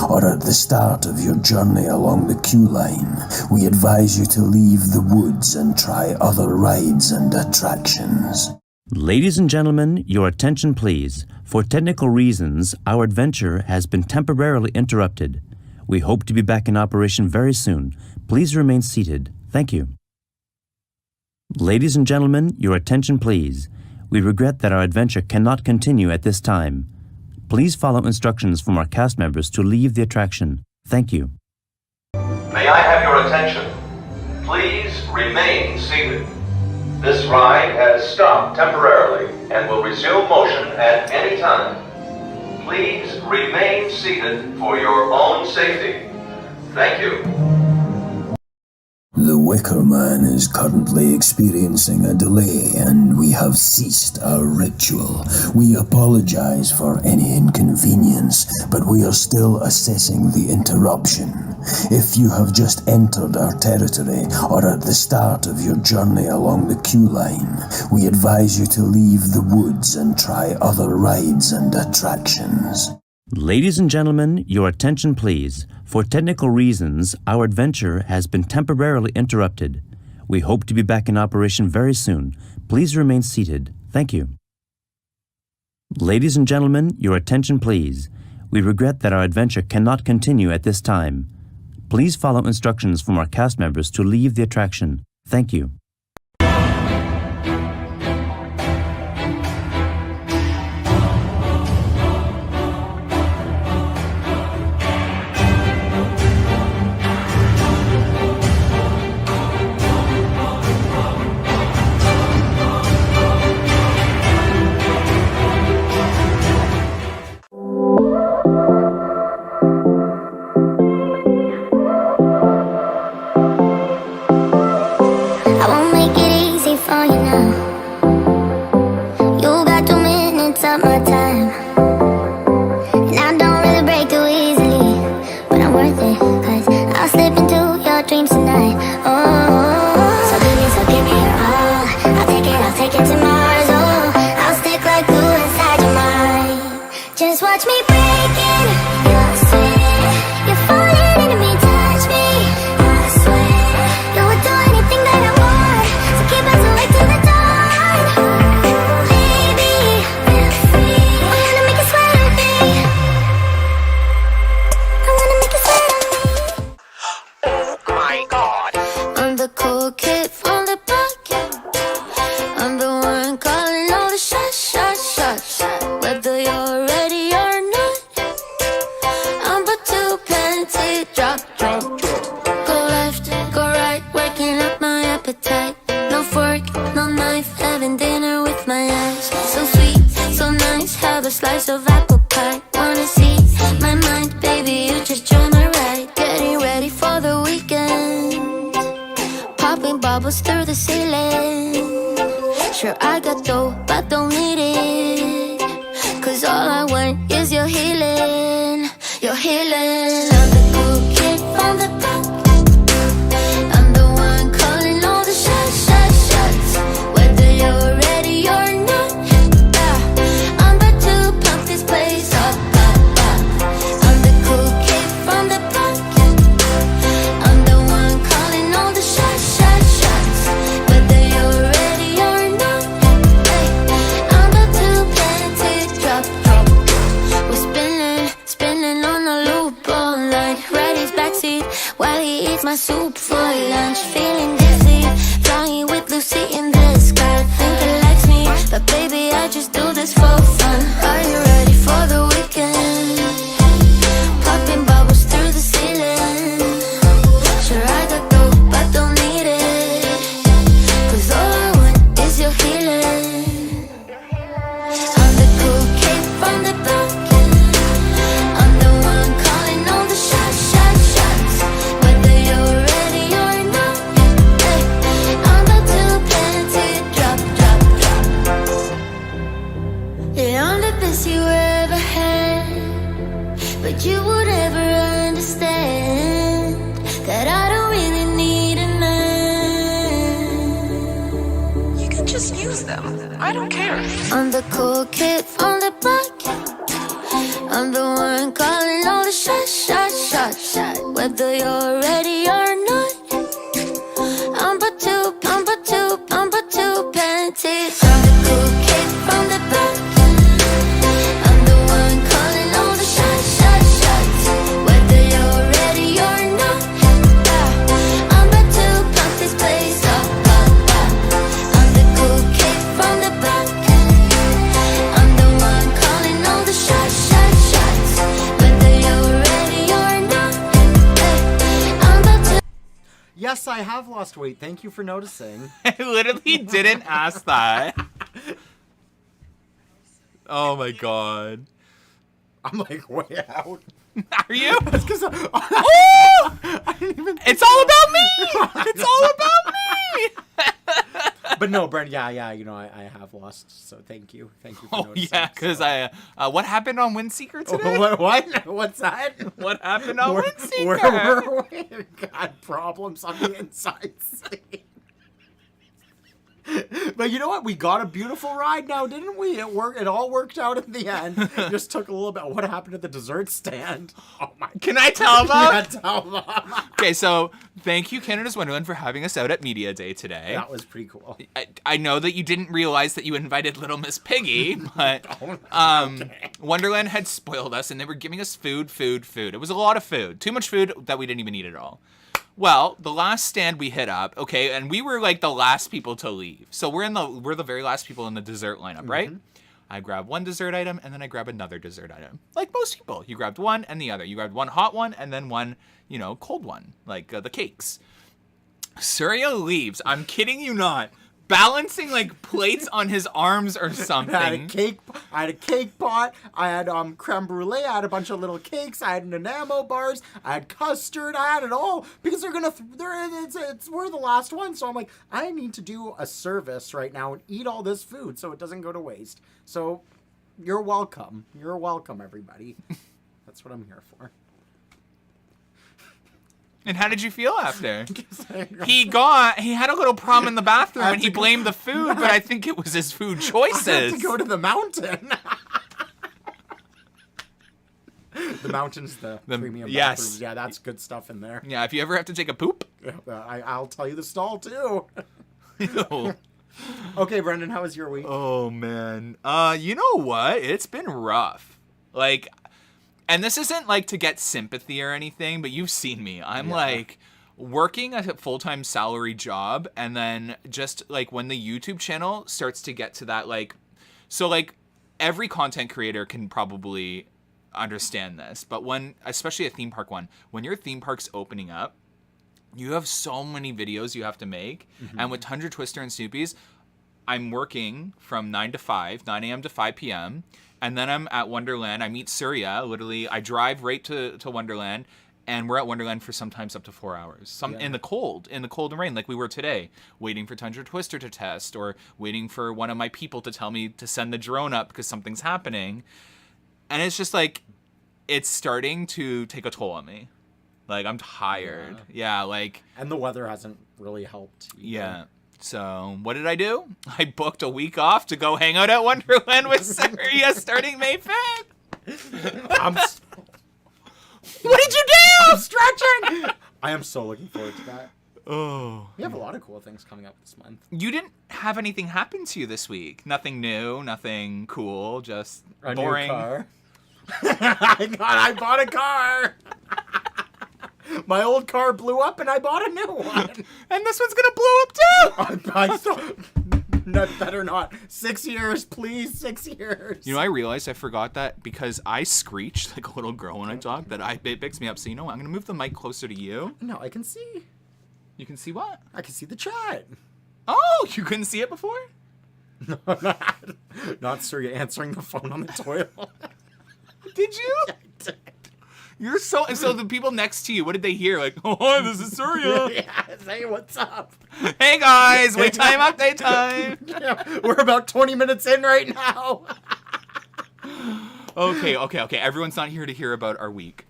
or at the start of your journey along the queue line, we advise you to leave the woods and try other rides and attractions. Ladies and gentlemen, your attention please. For technical reasons, our adventure has been temporarily interrupted. We hope to be back in operation very soon. Please remain seated. Thank you. Ladies and gentlemen, your attention please. We regret that our adventure cannot continue at this time. Please follow instructions from our cast members to leave the attraction. Thank you. May I have your attention? Please remain seated. This ride has stopped temporarily and will resume motion at any time. Please remain seated for your own safety. Thank you. The Wicker Man is currently experiencing a delay and we have ceased our ritual. We apologize for any inconvenience, but we are still assessing the interruption. If you have just entered our territory or at the start of your journey along the queue line, we advise you to leave the woods and try other rides and attractions. Ladies and gentlemen, your attention please. For technical reasons, our adventure has been temporarily interrupted. We hope to be back in operation very soon. Please remain seated. Thank you. Ladies and gentlemen, your attention please. We regret that our adventure cannot continue at this time. Please follow instructions from our cast members to leave the attraction. Thank you. I'm the cool kid from the block. I'm the one calling all the shots. shot, shot. Whether you're ready or not, I'm but two panties. I'm the cool kid from the back. I'm the one calling all the shots. Whether you're ready or not, I'm but to pump this place up. I'm the cool kid from the back. I'm the one calling all the shots. Whether you're ready or not, I'm but to. Yes, I have lost weight. Thank you for noticing. I literally didn't ask that. Oh my god. I'm like way out. Are you? That's because I didn't even it's all about me! It's all about me! But no, Brent, yeah, you know, I have lost, so thank you for noticing. Yeah, because what happened on Windseeker today? What? What's that? What happened on Windseeker? Where were we? God, problems on the inside. But you know what? We got a beautiful ride now, didn't we? It all worked out in the end. It just took a little bit. What happened at the dessert stand? Oh my! Can I tell them? Yeah, tell them. Okay, so thank you, Canada's Wonderland, for having us out at Media Day today. That was pretty cool. I know that you didn't realize that you invited Little Miss Piggy, but Okay. Wonderland had spoiled us, and they were giving us food. It was a lot of food. Too much food that we didn't even eat at all. Well, the last stand we hit up, okay, and we were like the last people to leave. So we're the very last people in the dessert lineup, right? I grab one dessert item, and then I grab another dessert item. Like most people, you grabbed one and the other. You grabbed one hot one, and then one, cold one, like the cakes. Surya leaves. I'm kidding you not. Balancing like plates on his arms or something. I had a cake pot. I had creme brulee. I had a bunch of little cakes. I had Nanaimo bars. I had custard. I had it all because we're the last one. So I'm like, I need to do a service right now and eat all this food so it doesn't go to waste. So you're welcome. You're welcome, everybody. That's what I'm here for. And how did you feel after? He had a little problem in the bathroom and he blamed the food, but I think it was his food choices. I had to go to the mountain. The mountain's the premium bathroom. Yeah, that's good stuff in there. Yeah, if you ever have to take a poop. I'll tell you the stall too. Okay, Brendan, how was your week? Oh, man. You know what? It's been rough. Like... And this isn't like to get sympathy or anything, but you've seen me. I'm like working a full-time salary job, and then just like when the YouTube channel starts to get to that, like, so like every content creator can probably understand this, but especially a theme park one, when your theme park's opening up, you have so many videos you have to make. And with Tundra, Twister, and Snoopy's, I'm working from 9 a.m. to 5 p.m., and then I'm at Wonderland. I meet Surya. Literally, I drive right to Wonderland, and we're at Wonderland for sometimes up to 4 hours. In the cold and rain, like we were today, waiting for Tundra Twister to test, or waiting for one of my people to tell me to send the drone up because something's happening. And it's just like, it's starting to take a toll on me. Like, I'm tired. Yeah, like... And the weather hasn't really helped either. Yeah. So, what did I do? I booked a week off to go hang out at Wonderland with Surya starting May 5th. What did you do? I'm stretching! I am so looking forward to that. Oh. We have a lot of cool things coming up this month. You didn't have anything happen to you this week? Nothing new, nothing cool, just boring. New car. I bought a car! My old car blew up and I bought a new one. And this one's gonna blow up too! I thought... No, better not. 6 years, please. 6 years. You know, I realized I forgot that because I screech like a little girl when I talk, it picks me up. So you know what? I'm gonna move the mic closer to you. No, I can see. You can see what? I can see the chat. Oh, you couldn't see it before? No, not Surya answering the phone on the toilet. Did you? I did. You're so the people next to you, what did they hear? Like, oh, hi, this is Surya. Yeah, hey, what's up? Hey guys, wait time, update time. Yeah, we're about 20 minutes in right now. Okay. Everyone's not here to hear about our week.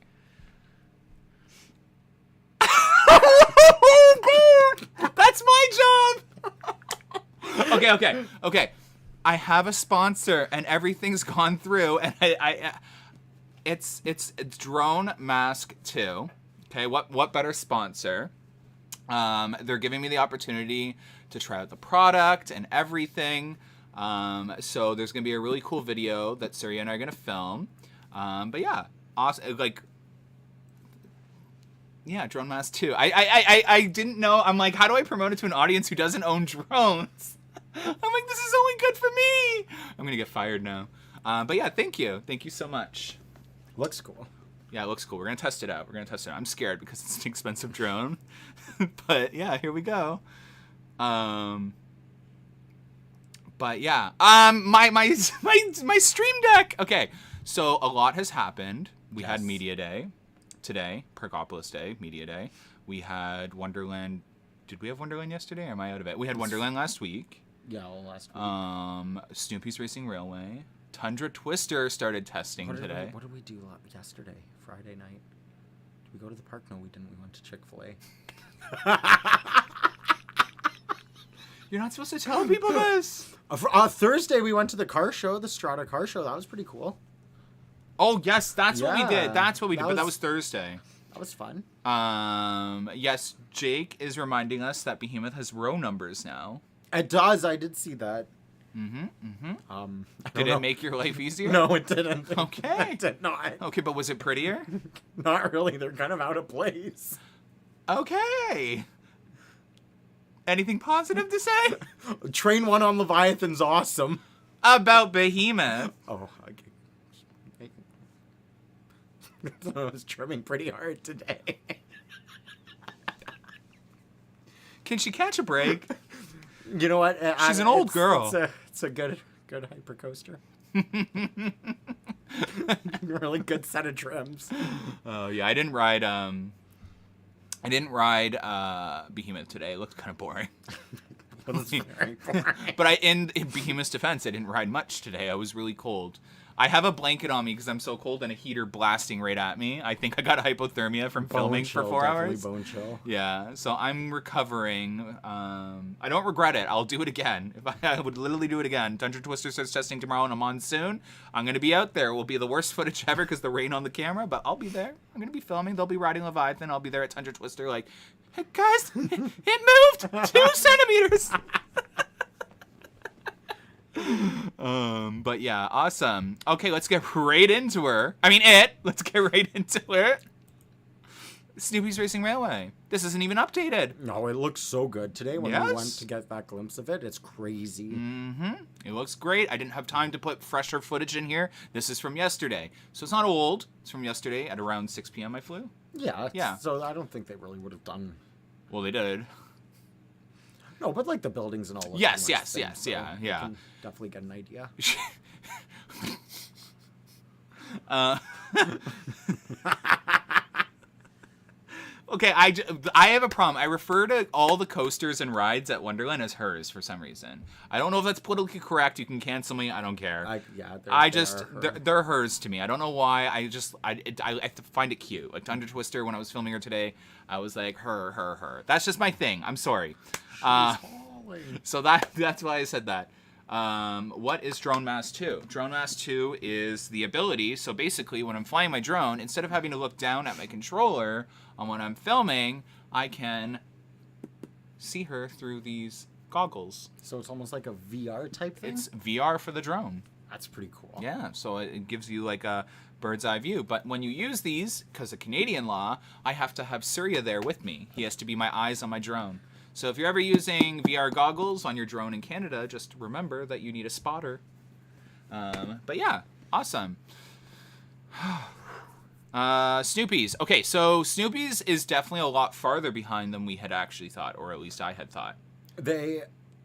That's my job. Okay. I have a sponsor and everything's gone through, and it's Drone Mask 2. Okay, what better sponsor? They're giving me the opportunity to try out the product and everything. So there's gonna be a really cool video that Surya and I are gonna film. But yeah, awesome. Like, yeah, Drone Mass 2. I didn't know. I'm like, how do I promote it to an audience who doesn't own drones? I'm like, this is only good for me. I'm gonna get fired now. But yeah, thank you so much. Looks cool. Yeah, it looks cool. We're gonna test it out. I'm scared because it's an expensive drone, but yeah, here we go. But yeah, my Stream Deck. Okay, so a lot has happened. We had Media Day today, Pergopolis Day, Media Day. We had Wonderland. Did we have Wonderland yesterday? Or am I out of it? We had Wonderland last week. Yeah, last week. Snoopy's Racing Railway. Tundra Twister started testing today. What did we do yesterday, Friday night? Did we go to the park? No, we didn't. We went to Chick-fil-A. You're not supposed to tell people this. Thursday, we went to the car show, the Strata car show. That was pretty cool. Oh, yes, that's what we did. Yeah, That's what we did, but that was- was Thursday. That was fun. Yes, Jake is reminding us that Behemoth has row numbers now. It does. I did see that. Did it make your life easier? No, it didn't. Okay. It did not. Okay, but was it prettier? Not really. They're kind of out of place. Okay. Anything positive to say? Train 1 on Leviathan's awesome. About Behemoth. Oh, okay. I was trimming pretty hard today. Can she catch a break? You know what? She's an old girl. It's a good hypercoaster. Really good set of trims. Oh yeah, I didn't ride Behemoth today. It looked kind of boring. It was very boring. But in Behemoth's defense, I didn't ride much today. I was really cold. I have a blanket on me because I'm so cold and a heater blasting right at me. I think I got hypothermia from filming for 4 hours. Bone chill. Yeah, so I'm recovering. I don't regret it. I'll do it again. I would literally do it again. Tundra Twister starts testing tomorrow on a monsoon. I'm going to be out there. It will be the worst footage ever because the rain on the camera, but I'll be there. I'm going to be filming. They'll be riding Leviathan. I'll be there at Tundra Twister like, hey guys, it moved 2 centimeters. But yeah, awesome. Okay, let's get right into her. Let's get right into it. Snoopy's Racing Railway. This isn't even updated. No, it looks so good today when we Yes. went to get that glimpse of it. It's crazy. It looks great. I didn't have time to put fresher footage in here. This is from yesterday. So it's not old. It's from yesterday at around 6 p.m. I flew. Yeah. Yeah. So I don't think they really would have done. Well, they did. No, but like the buildings and all. Look Yes, nice yes, things, yeah, so you yeah. can definitely get an idea. Okay, I have a problem. I refer to all the coasters and rides at Wonderland as hers for some reason. I don't know if that's politically correct. You can cancel me. I don't care. They're hers to me. I don't know why. I find it cute. Like Tundra Twister, when I was filming her today, I was like her. That's just my thing. I'm sorry. So that's why I said that. What is Drone Mass 2? Drone Mass 2 is the ability, so basically when I'm flying my drone, instead of having to look down at my controller on when I'm filming, I can see her through these goggles. So it's almost like a VR type thing? It's VR for the drone. That's pretty cool. Yeah, so it gives you like a bird's eye view. But when you use these, because of Canadian law, I have to have Surya there with me. He has to be my eyes on my drone. So if you're ever using VR goggles on your drone in Canada, just remember that you need a spotter. But yeah, awesome. Snoopy's. Okay, so Snoopy's is definitely a lot farther behind than we had actually thought, or at least I had thought.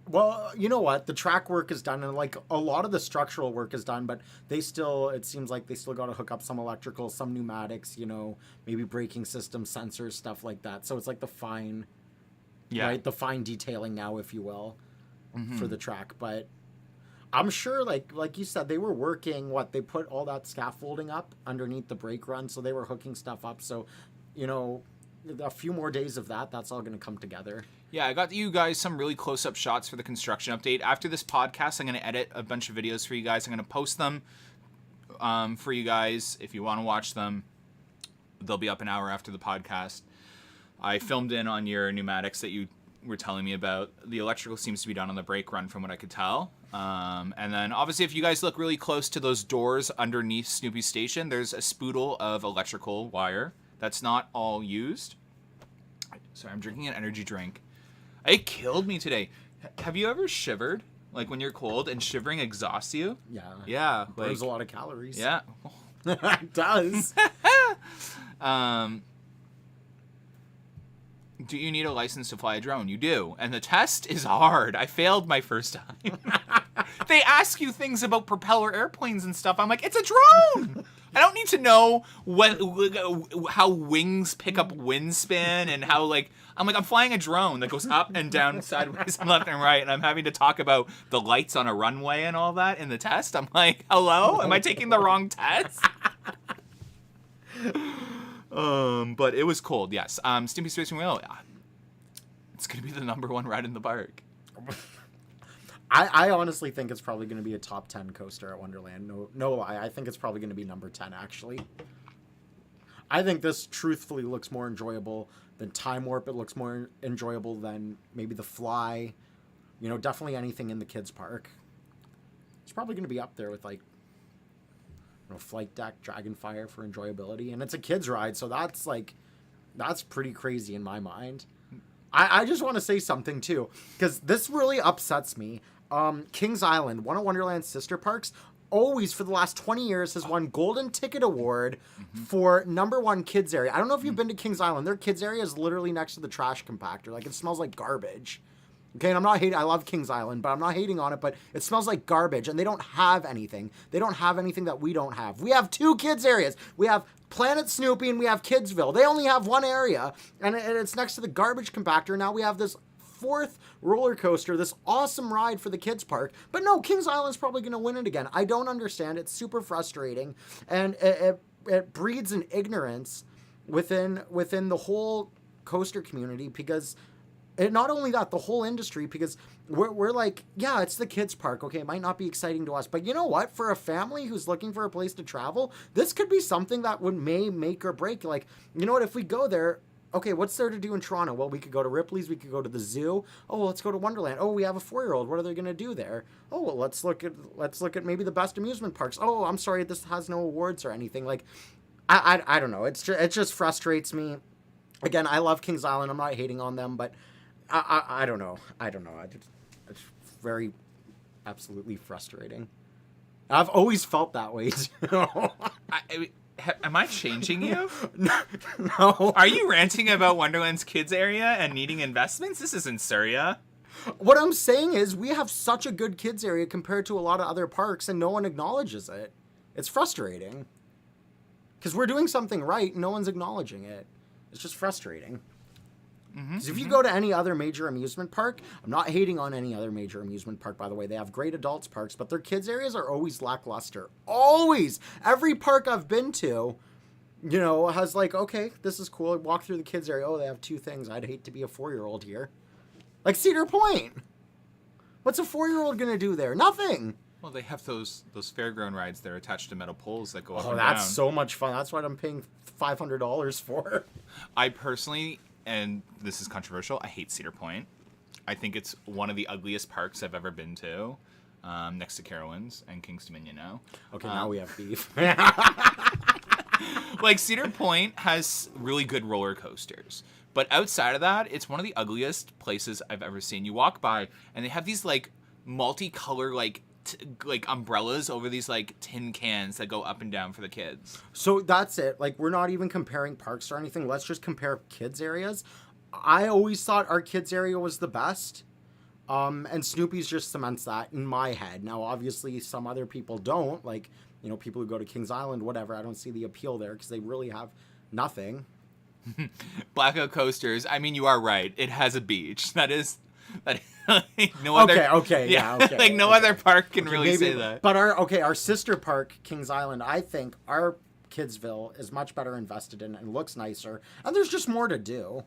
Well, you know what? The track work is done, and like a lot of the structural work is done, but it seems like they still got to hook up some electrical, some pneumatics, maybe braking systems, sensors, stuff like that. So it's like the fine... Yeah. Right, the fine detailing now, if you will, for the track. But I'm sure, like you said, they were working. They put all that scaffolding up underneath the brake run, so they were hooking stuff up. So, a few more days of that's all going to come together. Yeah, I got you guys some really close-up shots for the construction update. After this podcast, I'm going to edit a bunch of videos for you guys. I'm going to post them for you guys if you want to watch them. they'll be up an hour after the podcast. I filmed in on your pneumatics that you were telling me about. The electrical seems to be done on the brake run from what I could tell. And then obviously if you guys look really close to those doors underneath Snoopy's station, there's a spoodle of electrical wire that's not all used. Sorry, I'm drinking an energy drink. It killed me today. Have you ever shivered? Like when you're cold and shivering exhausts you? Yeah. Yeah. Burns a lot of calories. Yeah. It does. Do you need a license to fly a drone? You do. And the test is hard. I failed my first time. They ask you things about propeller airplanes and stuff. I'm like, it's a drone. I don't need to know how wings pick up wind spin and how, like, I'm flying a drone that goes up and down, sideways and left and right, and I'm having to talk about the lights on a runway and all that in the test. I'm like, hello? Am I taking the wrong test? But it was cold, yes. Stimpy Space Wheel, it's going to be the #1 ride in the park. I honestly think it's probably going to be a top 10 coaster at Wonderland. No lie. I think it's probably going to be number 10, actually. I think this truthfully looks more enjoyable than Time Warp. It looks more enjoyable than maybe the Fly. You know, definitely anything in the kids' park. It's probably going to be up there with, like, you know, Flight Deck, Dragonfire for enjoyability. And it's a kids' ride, so that's, like, that's pretty crazy in my mind. I just want to say something, too, because this really upsets me. Kings Island, one of Wonderland's sister parks, always for the last 20 years has won Golden Ticket Award for #1 kids area. I don't know if you've been to Kings Island. Their kids area is literally next to the trash compactor. Like, it smells like garbage. Okay, and I'm not hating. I love Kings Island, but I'm not hating on it. But it smells like garbage, and they don't have anything. They don't have anything that we don't have. We have 2 kids areas. We have Planet Snoopy and we have Kidsville. They only have 1 area, and it's next to the garbage compactor. Now we have this 4th roller coaster, this awesome ride for the kids park. But no, Kings Island's probably going to win it again. I don't understand. It's super frustrating, and it breeds an ignorance within the whole coaster community, because not only that, the whole industry, because we're like, yeah, it's the kids park. Okay, it might not be exciting to us, but you know what? For a family who's looking for a place to travel, this could be something that may make or break. Like, you know what? If we go there, okay, what's there to do in Toronto? Well, we could go to Ripley's. We could go to the zoo. Oh, well, let's go to Wonderland. Oh, we have a 4-year-old. What are they going to do there? Oh, well, let's look at maybe the best amusement parks. Oh, I'm sorry, this has no awards or anything. Like, I don't know. It just frustrates me. Again, I love Kings Island. I'm not hating on them, but I don't know. It's very absolutely frustrating. I've always felt that way too. Am I changing you? No. Are you ranting about Wonderland's kids area and needing investments? This isn't Surya. What I'm saying is we have such a good kids area compared to a lot of other parks, and no one acknowledges it. It's frustrating. Because we're doing something right, and no one's acknowledging it. It's just frustrating. Because if you go to any other major amusement park, I'm not hating on any other major amusement park, by the way. They have great adults parks, but their kids areas are always lackluster. Always! Every park I've been to, you know, has like, okay, this is cool. I walk through the kids area. Oh, they have 2 things. I'd hate to be a 4-year-old here. Like Cedar Point. What's a 4-year-old going to do there? Nothing. Well, they have those fairground rides that are attached to metal poles that go up and down. Oh, that's so much fun. That's what I'm paying $500 for. I personally, and this is controversial, I hate Cedar Point. I think it's one of the ugliest parks I've ever been to, next to Carowinds and King's Dominion now. Okay, now we have beef. Like, Cedar Point has really good roller coasters. But outside of that, it's one of the ugliest places I've ever seen. You walk by, and they have these, like, multicolor, like umbrellas over these, like, tin cans that go up and down for the kids. So that's it. Like, we're not even comparing parks or anything. Let's just compare kids areas. I always thought our kids area was the best. And Snoopy's just cements that in my head. Now, obviously, some other people don't. Like, you know, people who go to Kings Island, whatever. I don't see the appeal there because they really have nothing. Blackout Coasters. I mean, you are right. It has a beach. That no other. Okay, yeah, okay. Like no other park can really say that. But our sister park, Kings Island, I think our Kidsville is much better invested in and looks nicer, and there's just more to do.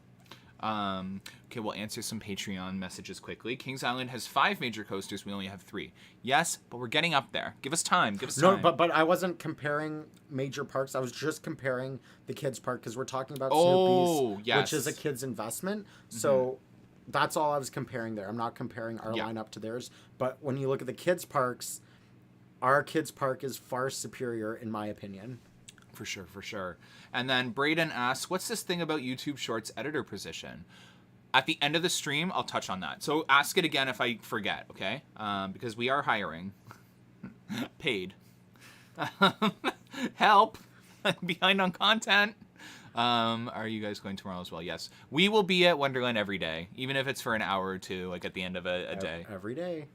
Okay, we'll answer some Patreon messages quickly. Kings Island has 5 major coasters. We only have 3. Yes, but we're getting up there. Give us time. No, but I wasn't comparing major parks. I was just comparing the kids park because we're talking about Snoopy's, yes. which is a kids investment. So that's all I was comparing there. I'm not comparing our lineup to theirs. But when you look at the kids parks, our kids park is far superior in my opinion. For sure. And then Braden asks, what's this thing about YouTube Shorts editor position? At the end of the stream, I'll touch on that. So ask it again if I forget, okay? Because we are hiring. Paid. Help. Behind on content. Are you guys going tomorrow as well? Yes. We will be at Wonderland every day, even if it's for an hour or two, like at the end of a day. Every day.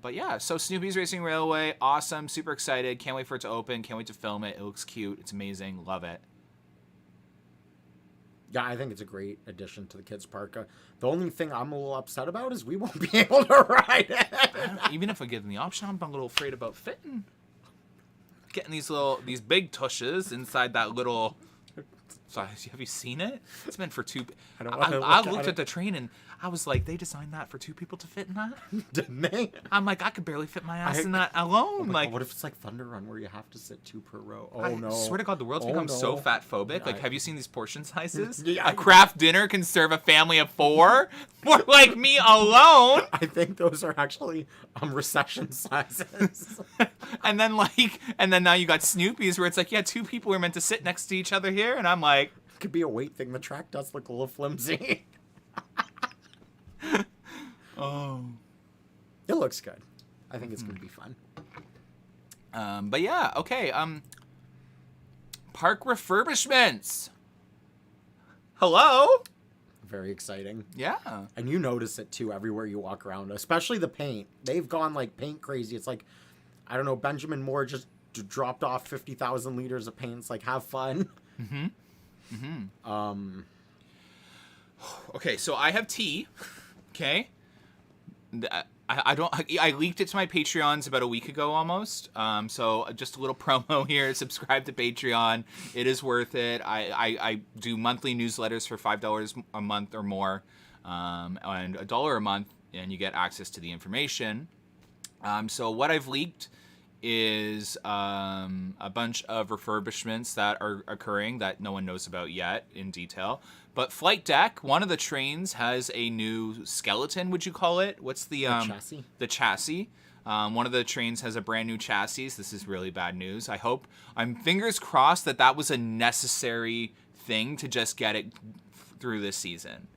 But yeah, so Snoopy's Racing Railway, awesome, super excited, can't wait for it to open, can't wait to film it, it looks cute, it's amazing, love it. Yeah, I think it's a great addition to the kids park. The only thing I'm a little upset about is we won't be able to ride it. Even if I give them the option, I'm a little afraid about fitting. Getting these big tushes inside that little... So have you seen it? It's meant for 2... I looked at the train and I was like, they designed that for 2 people to fit in that? Didn't they? I'm like, I could barely fit my ass in that alone. Like, like, what if it's like Thunder Run where you have to sit 2 per row? Oh, I no. swear to God, the world's become so fat phobic. Like, have you seen these portion sizes? Yeah, a craft dinner can serve a family of 4? More like me alone. I think those are actually recession sizes. and then now you got Snoopy's where it's like, yeah, 2 people are meant to sit next to each other here, and I'm like, it could be a weight thing. The track does look a little flimsy. oh. It looks good. I think it's going to be fun. But yeah, okay. Park refurbishments. Hello? Very exciting. Yeah. And you notice it too everywhere you walk around, especially the paint. They've gone like paint crazy. It's like, I don't know, Benjamin Moore just dropped off 50,000 liters of paint. It's like, have fun. Okay, so I have tea. Okay. I leaked it to my Patreons about a week ago almost. So just a little promo here. Subscribe to Patreon. It is worth it. I do monthly newsletters for $5 a month or more, and $1 a month, and you get access to the information. So what I've leaked is a bunch of refurbishments that are occurring that no one knows about yet in detail. But Flight Deck, one of the trains has a new skeleton, would you call it? What's the chassis? The chassis. One of the trains has a brand new chassis. This is really bad news. I'm fingers crossed that was a necessary thing to just get it through this season.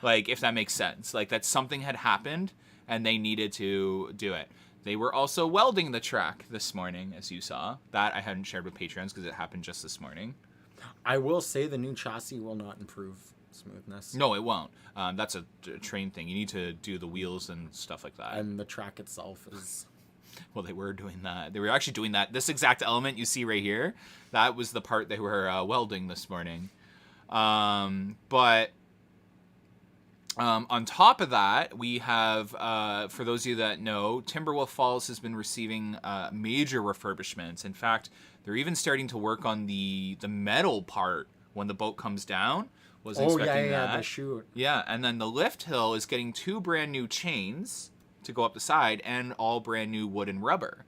Like, if that makes sense. Like, that something had happened and they needed to do it. They were also welding the track this morning, as you saw. That I hadn't shared with Patreons because it happened just this morning. I will say the new chassis will not improve smoothness. No, it won't. That's a train thing. You need to do the wheels and stuff like that. And the track itself is... Well, they were doing that. They were actually doing that. This exact element you see right here, that was the part they were welding this morning. But... on top of that, we have, for those of you that know, Timberwolf Falls has been receiving major refurbishments. In fact, they're even starting to work on the metal part when the boat comes down. Wasn't expecting that. The chute. Yeah, and then the lift hill is getting 2 brand new chains to go up the side and all brand new wood and rubber.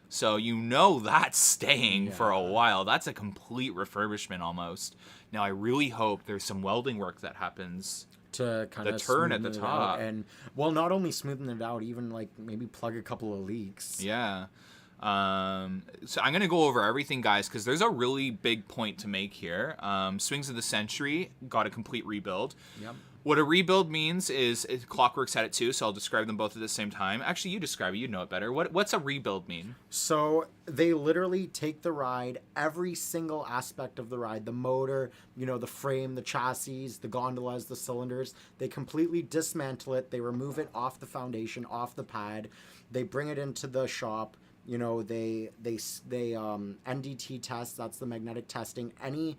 So you know that's staying for a while. That's a complete refurbishment almost. Now, I really hope there's some welding work that happens to kind of turn at the top, and not only smoothing it out, even like maybe plug a couple of leaks. Yeah. So I'm gonna go over everything, guys, because there's a really big point to make here. Swings of the Century got a complete rebuild. Yep. What a rebuild means is Clockwork's had it too, so I'll describe them both at the same time. Actually, you describe it. You know it better. What's a rebuild mean? So they literally take the ride, every single aspect of the ride, the motor, the frame, the chassis, the gondolas, the cylinders. They completely dismantle it. They remove it off the foundation, off the pad. They bring it into the shop. They NDT test. That's the magnetic testing. Any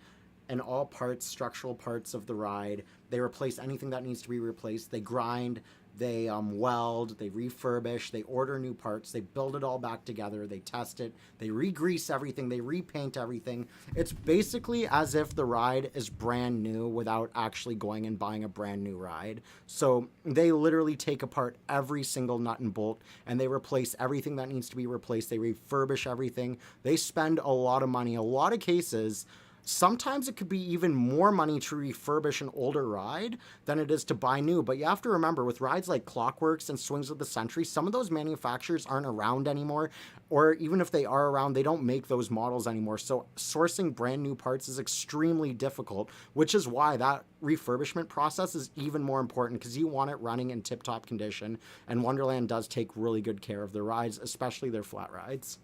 and all parts, structural parts of the ride. They replace anything that needs to be replaced. They grind they weld, they refurbish, they order new parts, they build it all back together, they test it, they re-grease everything, they repaint everything. It's basically as if the ride is brand new without actually going and buying a brand new ride. So they literally take apart every single nut and bolt, and they replace everything that needs to be replaced. They refurbish everything. They spend a lot of money. A lot of cases, sometimes it could be even more money to refurbish an older ride than it is to buy new. But you have to remember, with rides like Clockworks and Swings of the Century, some of those manufacturers aren't around anymore. Or even if they are around, they don't make those models anymore. So sourcing brand new parts is extremely difficult, which is why that refurbishment process is even more important, because you want it running in tip-top condition. And Wonderland does take really good care of their rides, especially their flat rides.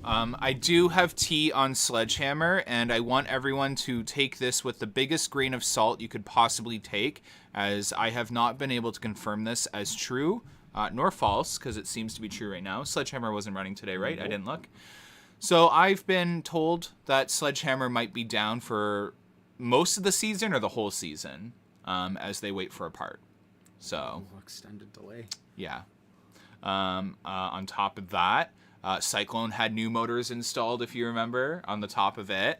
I do have tea on Sledgehammer, and I want everyone to take this with the biggest grain of salt you could possibly take, as I have not been able to confirm this as true, nor false, because it seems to be true right now. Sledgehammer wasn't running today, right? I didn't look. So I've been told that Sledgehammer might be down for most of the season or the whole season, as they wait for a part. So Extended delay. yeah. On top of that, Cyclone had new motors installed, if you remember, on the top of it.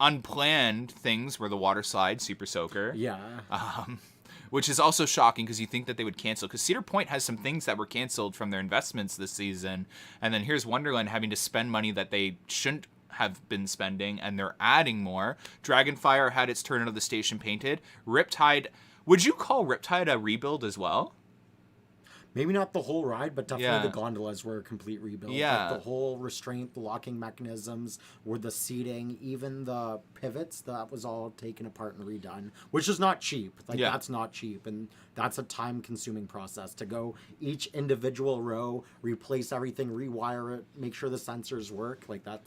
Unplanned things were the water slide, Super Soaker. Yeah. Which is also shocking, because you think that they would cancel. Because Cedar Point has some things that were canceled from their investments this season. And then here's Wonderland having to spend money that they shouldn't have been spending, and they're adding more. Dragonfire had its turn out of the station painted. Riptide, would you call Riptide a rebuild as well? Maybe not the whole ride, but definitely Yeah. the gondolas were a complete rebuild. Yeah. Like the whole restraint, the locking mechanisms, or the seating, even the pivots, that was all taken apart and redone, which is not cheap. Like, Yeah. that's not cheap. And that's a time-consuming process to go each individual row, replace everything, rewire it, make sure the sensors work. Like, that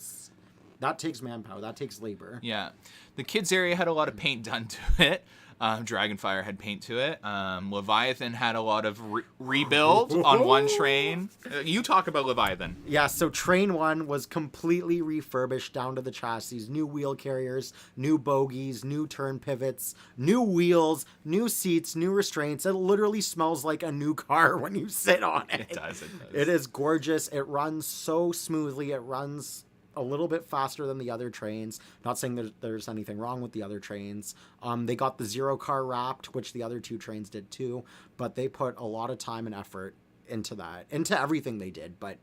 takes manpower. That takes labor. Yeah. The kids area had a lot of paint done to it. Dragonfire had paint to it. Leviathan had a lot of rebuild on one train. You talk about Leviathan. Yeah, so Train 1 was completely refurbished down to the chassis. New wheel carriers, new bogies, new turn pivots, new wheels, new seats, new restraints. It literally smells like a new car when you sit on it. It does. It is gorgeous. It runs so smoothly. It runs a little bit faster than the other trains. Not saying there's anything wrong with the other trains. They got the zero car wrapped, which the other two trains did too, but they put a lot of time and effort into everything they did. But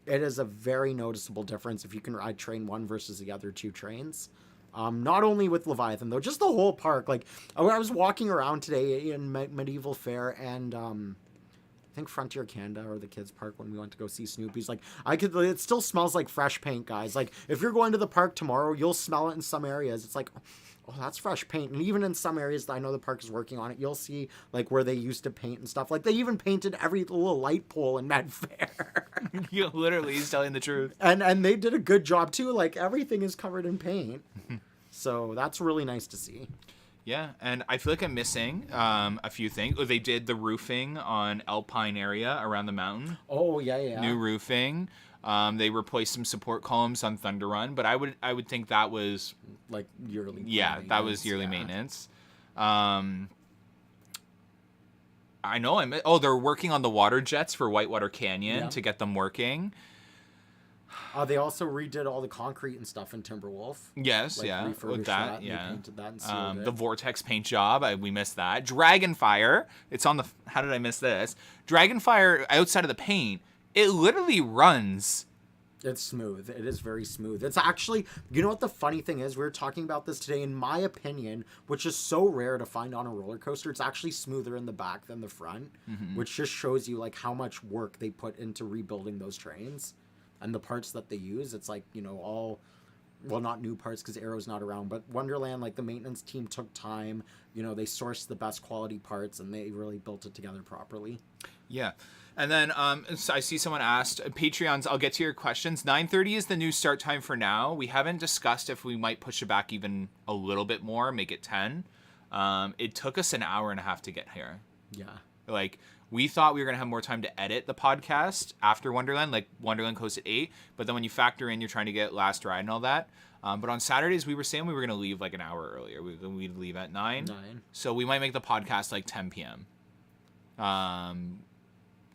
it is a very noticeable difference if you can ride Train 1 versus the other two trains. Not only with Leviathan though, just the whole park. Like, I was walking around today in Medieval Fair, and I think Frontier Canada or the kids park, when we went to go see Snoopy's, like, it still smells like fresh paint, guys. Like, if you're going to the park tomorrow, you'll smell it in some areas. It's like, oh, that's fresh paint. And even in some areas that I know the park is working on it, you'll see like where they used to paint and stuff. Like, they even painted every little light pole in Med Fair. You literally, he's telling the truth. And they did a good job too. Like, everything is covered in paint. So that's really nice to see. Yeah, and I feel like I'm missing a few things. They did the roofing on Alpine area around the mountain. Oh, yeah. New roofing. They replaced some support columns on Thunder Run, but I would think that was like yearly. Yeah, that was yearly maintenance. I know they're working on the water jets for Whitewater Canyon to get them working. They also redid all the concrete and stuff in Timberwolf. Yes, like, with refurbished that, and yeah. they painted that and sealed it. The Vortex paint job, we missed that. Dragonfire, it's on the. How did I miss this? Dragonfire, outside of the paint, it literally runs. It's smooth. It is very smooth. It's actually, you know what the funny thing is? We were talking about this today. In my opinion, which is so rare to find on a roller coaster, it's actually smoother in the back than the front, which just shows you like how much work they put into rebuilding those trains. And the parts that they use, it's like, all, well, not new parts because Arrow's not around, but Wonderland, like, the maintenance team took time, they sourced the best quality parts and they really built it together properly. Yeah. And then so I see someone asked, Patreons, I'll get to your questions. 9:30 is the new start time for now. We haven't discussed if we might push it back even a little bit more, make it 10. It took us an hour and a half to get here. Yeah. Like, We thought we were going to have more time to edit the podcast after Wonderland, like Wonderland closed at 8. But then when you factor in, you're trying to get last ride and all that. But on Saturdays, we were saying we were going to leave like an hour earlier. We'd leave at 9. So we might make the podcast like 10 p.m.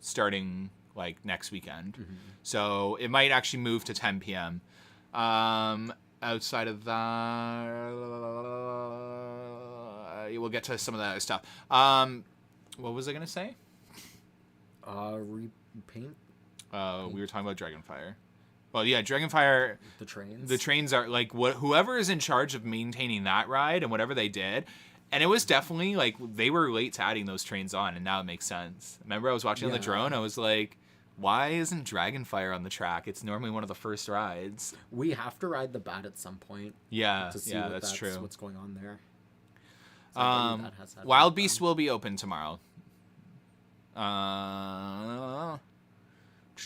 Starting like next weekend. So it might actually move to 10 p.m. Outside of that, we'll get to some of that other stuff. What was I going to say? Repaint? We were talking about Dragonfire. Well, yeah, Dragonfire. The trains. The trains are like whoever is in charge of maintaining that ride and whatever they did. And it was definitely like they were late to adding those trains on, and now it makes sense. Remember, I was watching on the drone. I was like, why isn't Dragonfire on the track? It's normally one of the first rides. We have to ride the bat at some point. Yeah, to see that's true. What's going on there? Wild Beast will be open tomorrow. That's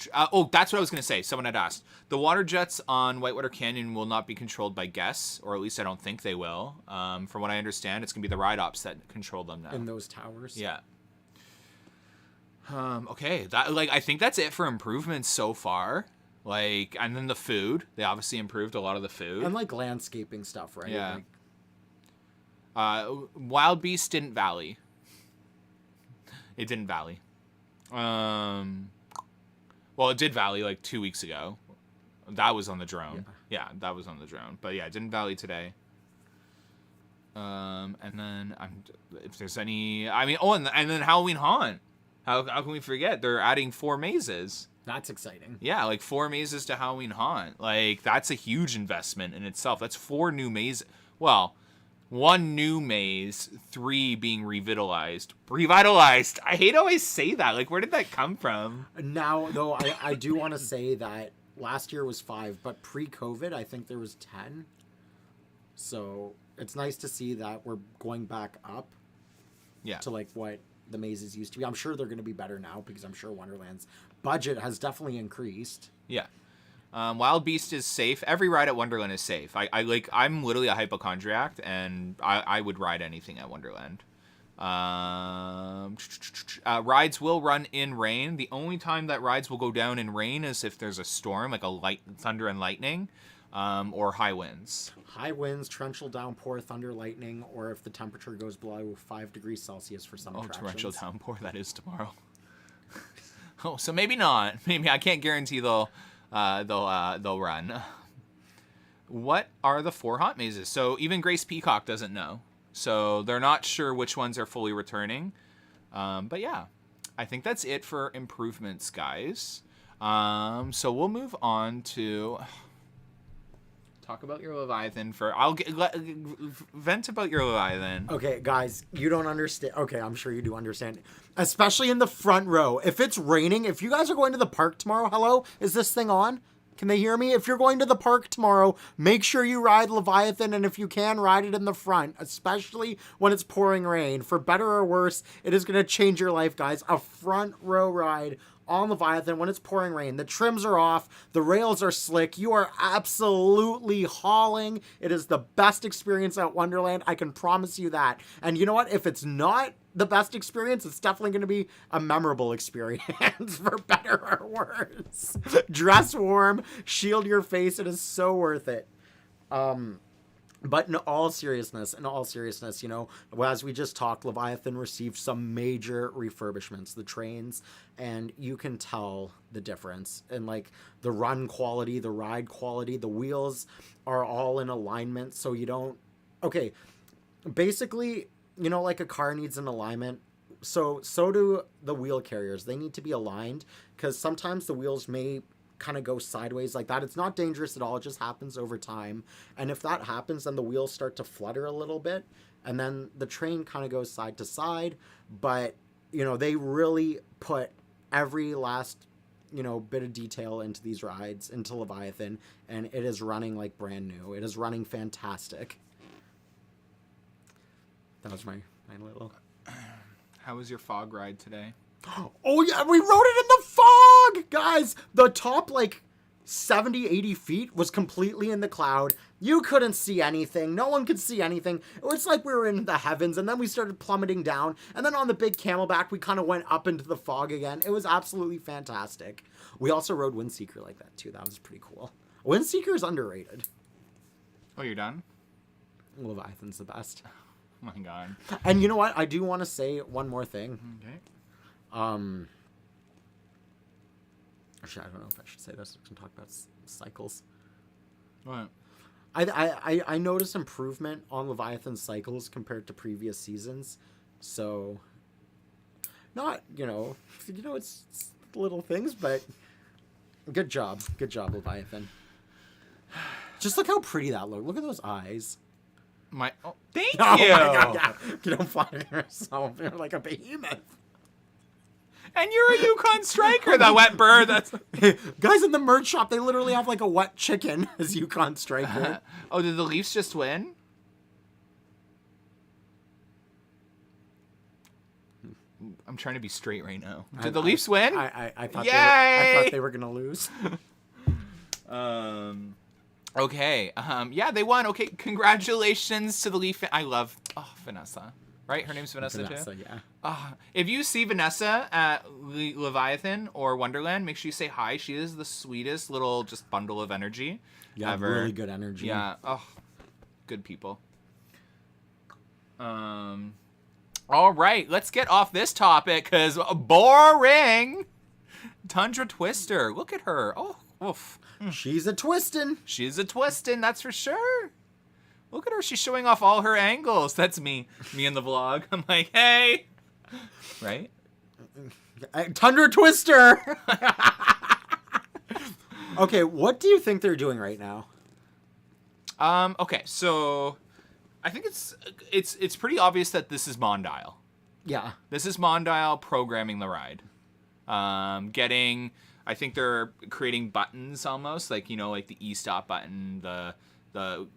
what I was going to say. Someone had asked. The water jets on Whitewater Canyon will not be controlled by guests, or at least I don't think they will. From what I understand, it's going to be the ride ops that control them now. In those towers? Yeah. Okay. I think that's it for improvements so far. And then the food. They obviously improved a lot of the food. And landscaping stuff, right? Yeah. Wild Beast didn't valley. It didn't valley. Well, it did valley 2 weeks ago. That was on the drone. Yeah, that was on the drone. But yeah, it didn't valley today. And then if there's any, and then Halloween Haunt. How can we forget? They're adding 4 mazes. That's exciting. Yeah, 4 mazes to Halloween Haunt. That's a huge investment in itself. That's 4 new mazes. Well, 1 new maze, 3 being revitalized. Revitalized! I hate how I say that. Where did that come from? Now, though, I do want to say that last year was 5, but pre-COVID, I think there was 10. So it's nice to see that we're going back up to what the mazes used to be. I'm sure they're going to be better now because I'm sure Wonderland's budget has definitely increased. Yeah. Wild Beast is safe. Every ride at Wonderland is safe. I'm literally a hypochondriac, and I would ride anything at Wonderland. Rides will run in rain. The only time that rides will go down in rain is if there's a storm, like thunder and lightning, or high winds. High winds, torrential downpour, thunder, lightning, or if the temperature goes below 5 degrees Celsius for some attractions. Torrential downpour, that is tomorrow. So maybe not. Maybe I can't guarantee they'll run. What are the 4 haunt mazes? So even Grace Peacock doesn't know. So they're not sure which ones are fully returning. But yeah, I think that's it for improvements, guys. So we'll move on to talk about your Leviathan vent about your Leviathan. Okay, guys, you don't understand. Okay, I'm sure you do understand. Especially in the front row. If it's raining, if you guys are going to the park tomorrow, hello, is this thing on? Can they hear me? If you're going to the park tomorrow, make sure you ride Leviathan, and if you can, ride it in the front, especially when it's pouring rain. For better or worse, it is going to change your life, guys. A front row ride on Leviathan when it's pouring rain. The trims are off. The rails are slick. You are absolutely hauling. It is the best experience at Wonderland. I can promise you that. And you know what? If it's not the best experience, it's definitely going to be a memorable experience for better or worse. Dress warm, shield your face. It is so worth it. But in all seriousness, you know, as we just talked, Leviathan received some major refurbishments, the trains, and you can tell the difference in the run quality, the ride quality, the wheels are all in alignment. So you don't, basically, you know, like a car needs an alignment. So do the wheel carriers. They need to be aligned because sometimes the wheels may kind of go sideways like that. It's not dangerous at all. It just happens over time. And if that happens, then the wheels start to flutter a little bit. And then the train kind of goes side to side. But, you know, they really put every last, you know, bit of detail into these rides, into Leviathan. And it is running like brand new. It is running fantastic. That was my little... How was your fog ride today? Oh, yeah, we rode it in the fog! Guys, the top, 70, 80 feet was completely in the cloud. You couldn't see anything. No one could see anything. It was like we were in the heavens, and then we started plummeting down. And then on the big camelback, we kind of went up into the fog again. It was absolutely fantastic. We also rode Windseeker like that, too. That was pretty cool. Windseeker is underrated. Oh, you're done? Leviathan's the best. Oh, my God. And you know what? I do want to say one more thing. Okay. Actually, I don't know if I should say this. We can talk about cycles. What? I noticed improvement on Leviathan cycles compared to previous seasons. So, not, it's little things, but good job. Good job, Leviathan. Just look how pretty that looked. Look at those eyes. Thank Oh you. my God, yeah. You don't find yourself. You're like a behemoth. And you're a Yukon Striker, that wet bird. That's Guys in the merch shop, they literally have like a wet chicken as Yukon Striker. Oh, did the Leafs just win? I'm trying to be straight right now. Did the Leafs win? I thought Yay! I thought they were gonna lose. Okay. Yeah, they won. Okay, congratulations to the Leaf. I love Vanessa. Right? Her name's Vanessa too? Yeah. If you see Vanessa at Leviathan or Wonderland, make sure you say hi. She is the sweetest little just bundle of energy ever. Really good energy. Yeah. Oh, good people. All right, let's get off this topic because boring. Tundra Twister. Look at her. Oh, oof. She's a twistin'. She's a twistin', that's for sure. Look at her. She's showing off all her angles. That's me in the vlog. I'm like, hey. Right? Tundra Twister. Okay, what do you think they're doing right now? Okay, so I think it's pretty obvious that this is Mondial. Yeah. This is Mondial programming the ride. I think they're creating buttons almost, like, like the e-stop button, the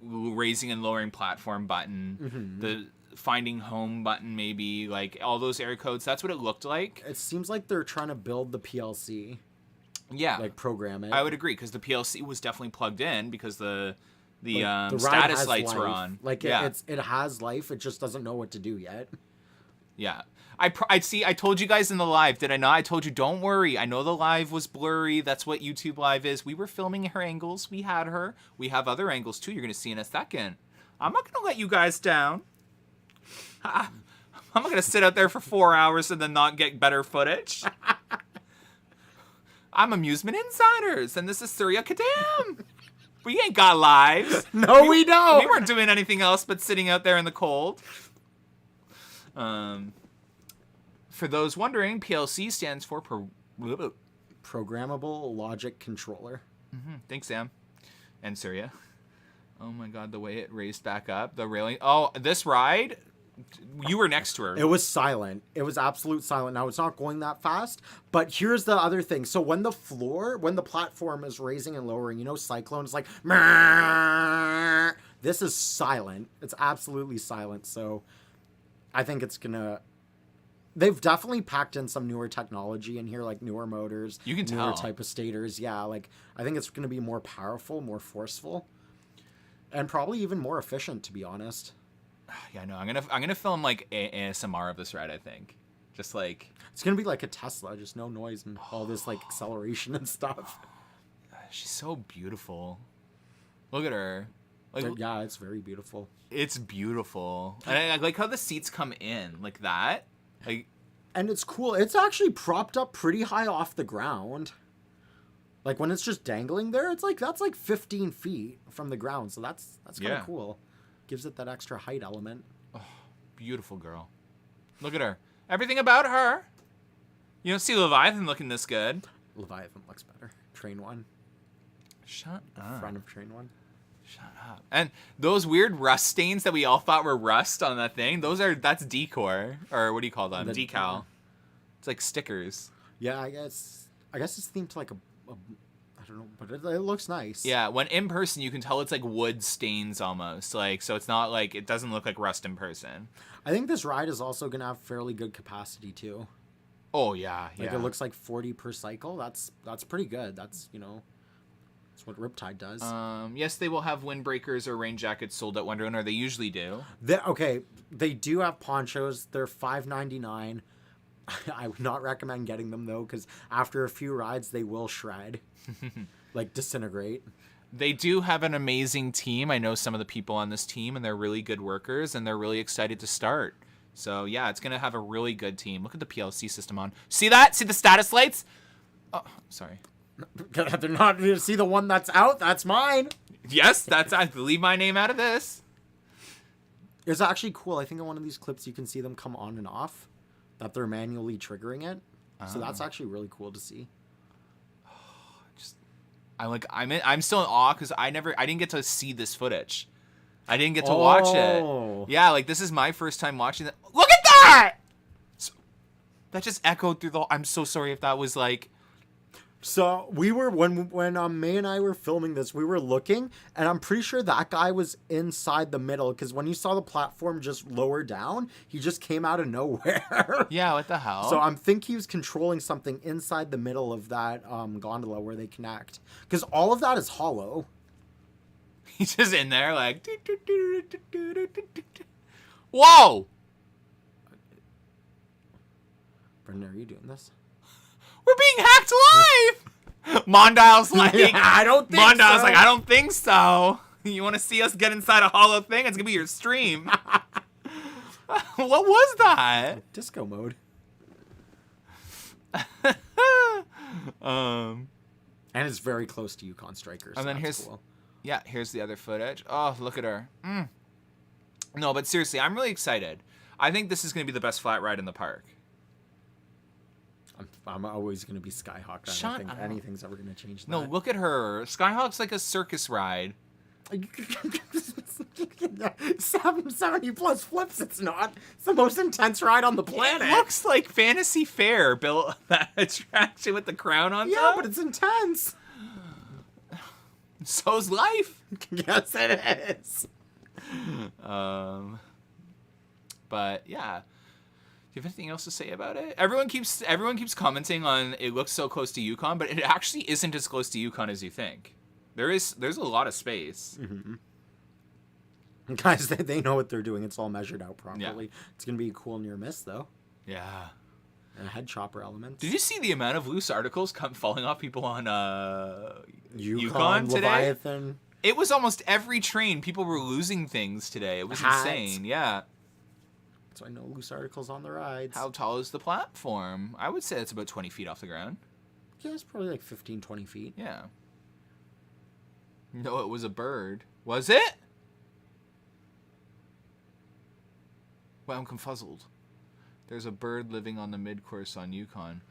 raising and lowering platform button, the finding home button, maybe, like all those error codes. That's what it looked like. It seems like they're trying to build the PLC. Yeah. Like program it. I would agree, because the PLC was definitely plugged in because the ride status has lights life. were on. Like yeah. it has life. It just doesn't know what to do yet. Yeah. I told you guys in the live, did I not? I told you, don't worry. I know the live was blurry. That's what YouTube Live is. We were filming her angles. We had her. We have other angles, too. You're going to see in a second. I'm not going to let you guys down. I'm not going to sit out there for 4 hours and then not get better footage. I'm Amusement Insiders, and this is Surya Kadam. We ain't got lives. No, we don't. We weren't doing anything else but sitting out there in the cold. For those wondering, PLC stands for Programmable Logic Controller. Thanks, Sam. And Surya. Oh my God, the way it raised back up. The railing. Oh, this ride, you were next to her. It was silent. It was absolute silent. Now, it's not going that fast, but here's the other thing. So when the platform is raising and lowering, Cyclone is like, Meh. This is silent. It's absolutely silent. So I think it's going to... They've definitely packed in some newer technology in here, like newer motors. You can newer tell. Type of stators. Yeah, like I think it's going to be more powerful, more forceful, and probably even more efficient, to be honest. Yeah, no, I'm gonna film like ASMR of this ride. I think, just like it's gonna be like a Tesla, just no noise and all this like acceleration and stuff. She's so beautiful. Look at her. Like, yeah, it's very beautiful. It's beautiful, and I like how the seats come in like that. And it's cool. It's actually propped up pretty high off the ground. Like when it's just dangling there, it's like that's like 15 feet from the ground. So that's kind of cool. Gives it that extra height element. Oh, beautiful girl. Look at her. Everything about her. You don't see Leviathan looking this good. Leviathan looks better. Train 1. Shut up. Front of Train 1. Shut up. And those weird rust stains that we all thought were rust on that thing, that's decor. Or what do you call them? Decal. It's like stickers. Yeah, I guess it's themed to like a I don't know, but it looks nice. Yeah, when in person you can tell it's like wood stains almost. Like, so it's not like, it doesn't look like rust in person. I think this ride is also going to have fairly good capacity too. Oh yeah, Like it looks like 40 per cycle. That's pretty good. That's, That's what Riptide does. Yes, they will have windbreakers or rain jackets sold at Wonderland, or they usually do. They do have ponchos. They're $5.99. I would not recommend getting them though, because after a few rides, they will shred, like disintegrate. They do have an amazing team. I know some of the people on this team, and they're really good workers, and they're really excited to start. So yeah, it's gonna have a really good team. Look at the PLC system on. See that? See the status lights? Oh, sorry. They're not. You see the one that's out? That's mine. Yes, that's. I leave my name out of this. It's actually cool. I think in one of these clips you can see them come on and off, that they're manually triggering it. So that's actually really cool to see. I'm still in awe because I didn't get to see this footage. I didn't get to watch it. Yeah, like this is my first time watching it. Look at that! That just echoed through the. I'm so sorry if that was like. So we were when May and I were filming this, we were looking, and I'm pretty sure that guy was inside the middle, because when you saw the platform just lower down, he just came out of nowhere. Yeah, what the hell? So I'm think he was controlling something inside the middle of that gondola where they connect, because all of that is hollow. He's just in there like. Whoa! Brendan, are you doing this? We're being hacked live! Mondial's like, I don't think Mondial's so. like, I don't think so. You want to see us get inside a hollow thing? It's going to be your stream. What was that? Disco mode. And And it's very close to Yukon Strikers. And then cool. here's the other footage. Oh, look at her. No, but seriously, I'm really excited. I think this is going to be the best flat ride in the park. I'm always going to be Skyhawk. I don't think anything's ever going to change that. No, look at her. Skyhawk's like a circus ride. 770 plus flips, it's not. It's the most intense ride on the planet. It looks like Fantasy Fair built that attraction with the crown on yeah, top. but it's intense. So's life. Yes, it is. But yeah. Do you have anything else to say about it? Everyone keeps commenting on it looks so close to Yukon, but it actually isn't as close to Yukon as you think. There's a lot of space. Mm-hmm. Guys, they know what they're doing. It's all measured out properly. Yeah. It's gonna be a cool near miss though. Yeah. And head chopper elements. Did you see the amount of loose articles falling off people on Yukon today? Leviathan. It was almost every train. People were losing things today. It was insane. Yeah. So I know loose articles on the rides. How tall is the platform? I would say it's about 20 feet off the ground. Yeah, it's probably like 15, 20 feet. Yeah. No, it was a bird. Was it? Well, I'm confuzzled. There's a bird living on the mid-course on Yukon.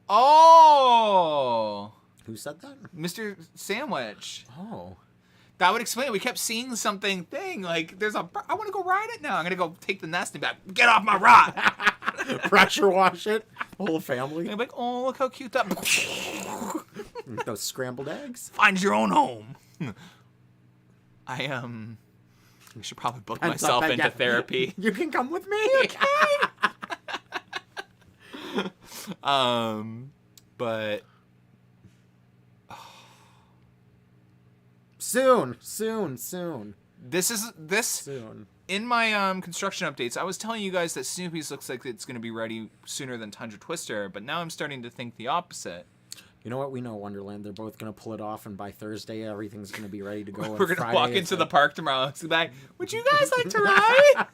Oh! Who said that? Mr. Sandwich. Oh. That would explain it. We kept seeing something like, there's a bird. I want to go ride it now. I'm going to go take the nest and be like, get off my rod. Pressure wash it. Whole family. And I'm like, oh, look how cute that. Those scrambled eggs. Find your own home. I should probably book myself into therapy. You can come with me. Okay. But soon. This Soon. in my construction updates. I was telling you guys that Snoopy's looks like it's going to be ready sooner than Tundra Twister, but now I'm starting to think the opposite. You know what? We know Wonderland. They're both going to pull it off, and by Thursday, everything's going to be ready to go. We're going to walk into the park tomorrow and be like, would you guys like to ride?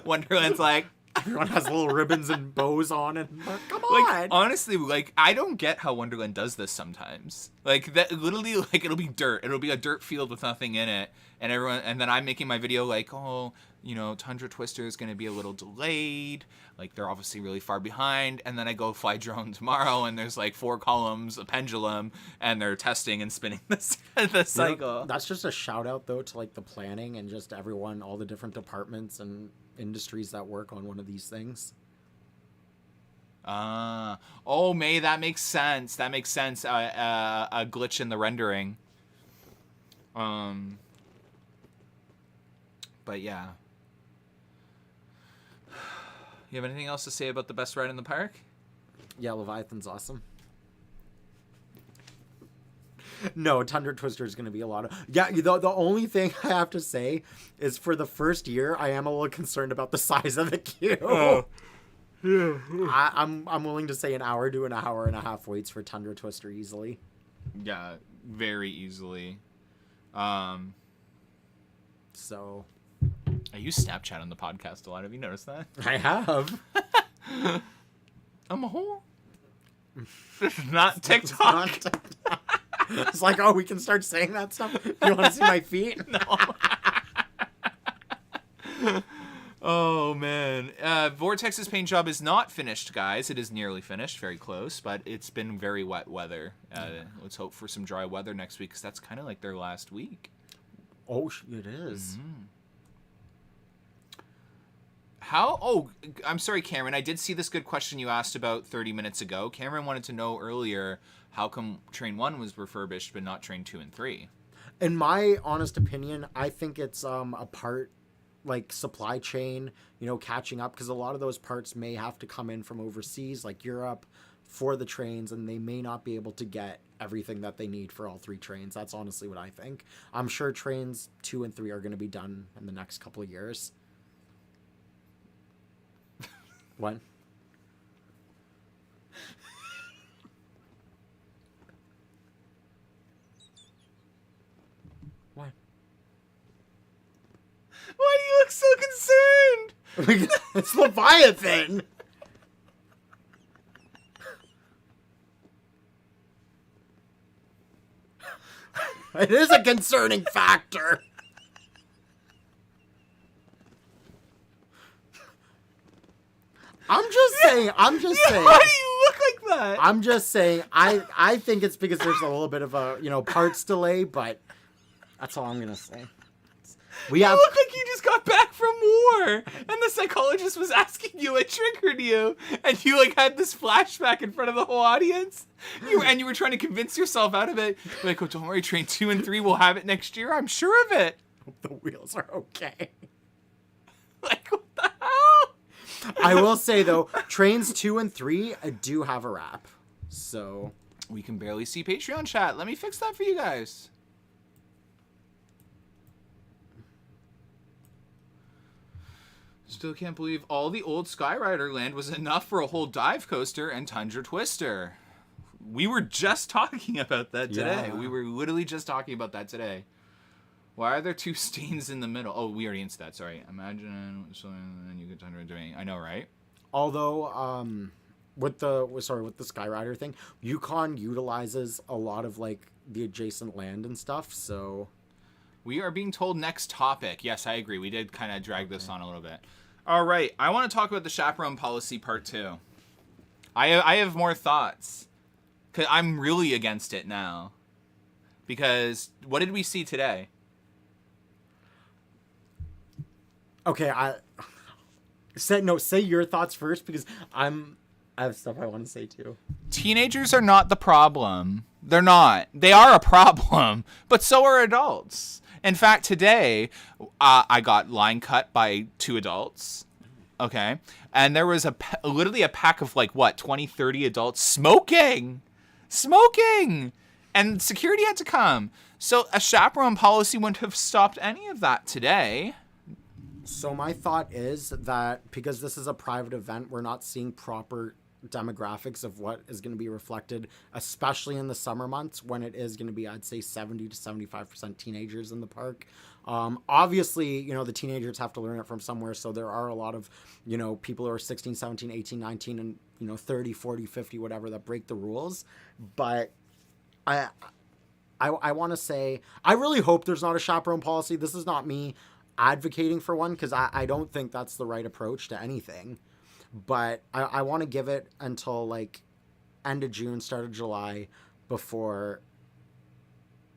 Wonderland's like, everyone has little ribbons and bows on, and come on. Like, honestly, like, I don't get how Wonderland does this sometimes. Like, that literally, like, it'll be dirt. It'll be a dirt field with nothing in it. And then I'm making my video like, oh, you know, Tundra Twister is going to be a little delayed. Like, they're obviously really far behind. And then I go fly drone tomorrow, and there's like 4 columns, a pendulum, and they're testing and spinning the cycle. You know, that's just a shout out, though, to like the planning and just everyone, all the different departments and industries that work on one of these things. Oh, May, that makes sense. A glitch in the rendering. But yeah. You have anything else to say about the best ride in the park? Yeah, Leviathan's awesome. No, Tundra Twister is going to be a lot of... Yeah, the only thing I have to say is for the first year, I am a little concerned about the size of the queue. Oh. Yeah. I'm willing to say an hour to an hour and a half waits for Tundra Twister easily. Yeah, very easily. So... I use Snapchat on the podcast a lot. Have you noticed that? I have. I'm a whore. This is not TikTok. It's not TikTok. It's like, oh, we can start saying that stuff? You want to see my feet? No. Oh, man. Vortex's paint job is not finished, guys. It is nearly finished. Very close. But it's been very wet weather. Let's hope for some dry weather next week, because that's kind of like their last week. Oh, it is. Mm-hmm. How? Oh, I'm sorry, Cameron. I did see this good question you asked about 30 minutes ago. Cameron wanted to know earlier, how come Train 1 was refurbished but not Train 2 and 3? In my honest opinion, I think it's a part, like, supply chain, catching up, because a lot of those parts may have to come in from overseas, like Europe, for the trains, and they may not be able to get everything that they need for all 3 trains. That's honestly what I think. I'm sure Trains 2 and 3 are going to be done in the next couple of years. What? What? Why do you look so concerned? It's Leviathan! It is a concerning factor. I'm just saying. Why do you look like that? I'm just saying, I think it's because there's a little bit of a, parts delay, but that's all I'm going to say. You look like you just got back from war, and the psychologist was asking you what triggered you, and you, had this flashback in front of the whole audience. You were trying to convince yourself out of it. Like, oh, don't worry, Train 2 and 3 will have it next year. I'm sure of it. Hope the wheels are okay. Like, what the hell? I will say, though, Trains 2 and 3 do have a wrap. So... We can barely see Patreon chat. Let me fix that for you guys. Still can't believe all the old Skyrider land was enough for a whole dive coaster and Tundra Twister. We were just talking about that today. Yeah. We were literally just talking about that today. Why are there 2 stains in the middle? Oh, we already answered that. Sorry. Imagine something you could Tundra doing. I know, right? Although, with the Skyrider thing, Yukon utilizes a lot of, the adjacent land and stuff, so... We are being told next topic. Yes, I agree. We did kind of drag this on a little bit. All right. I want to talk about the chaperone policy part 2. I have more thoughts. 'Cause I'm really against it now. Because what did we see today? Okay, say your thoughts first, because I have stuff I want to say too. Teenagers are not the problem. They're not. They are a problem, but so are adults. In fact, today, I got line cut by 2 adults, okay? And there was literally a pack of, 20, 30 adults smoking! And security had to come. So a chaperone policy wouldn't have stopped any of that today. So my thought is that because this is a private event, we're not seeing proper demographics of what is going to be reflected, especially in the summer months when it is going to be, I'd say, 70 to 75% teenagers in the park. Obviously, the teenagers have to learn it from somewhere, so there are a lot of, people who are 16, 17, 18, 19, and, 30, 40, 50, whatever, that break the rules. But I want to say, I really hope there's not a chaperone policy. This is not me advocating for one, because I don't think that's the right approach to anything. But I want to give it until end of June, start of July before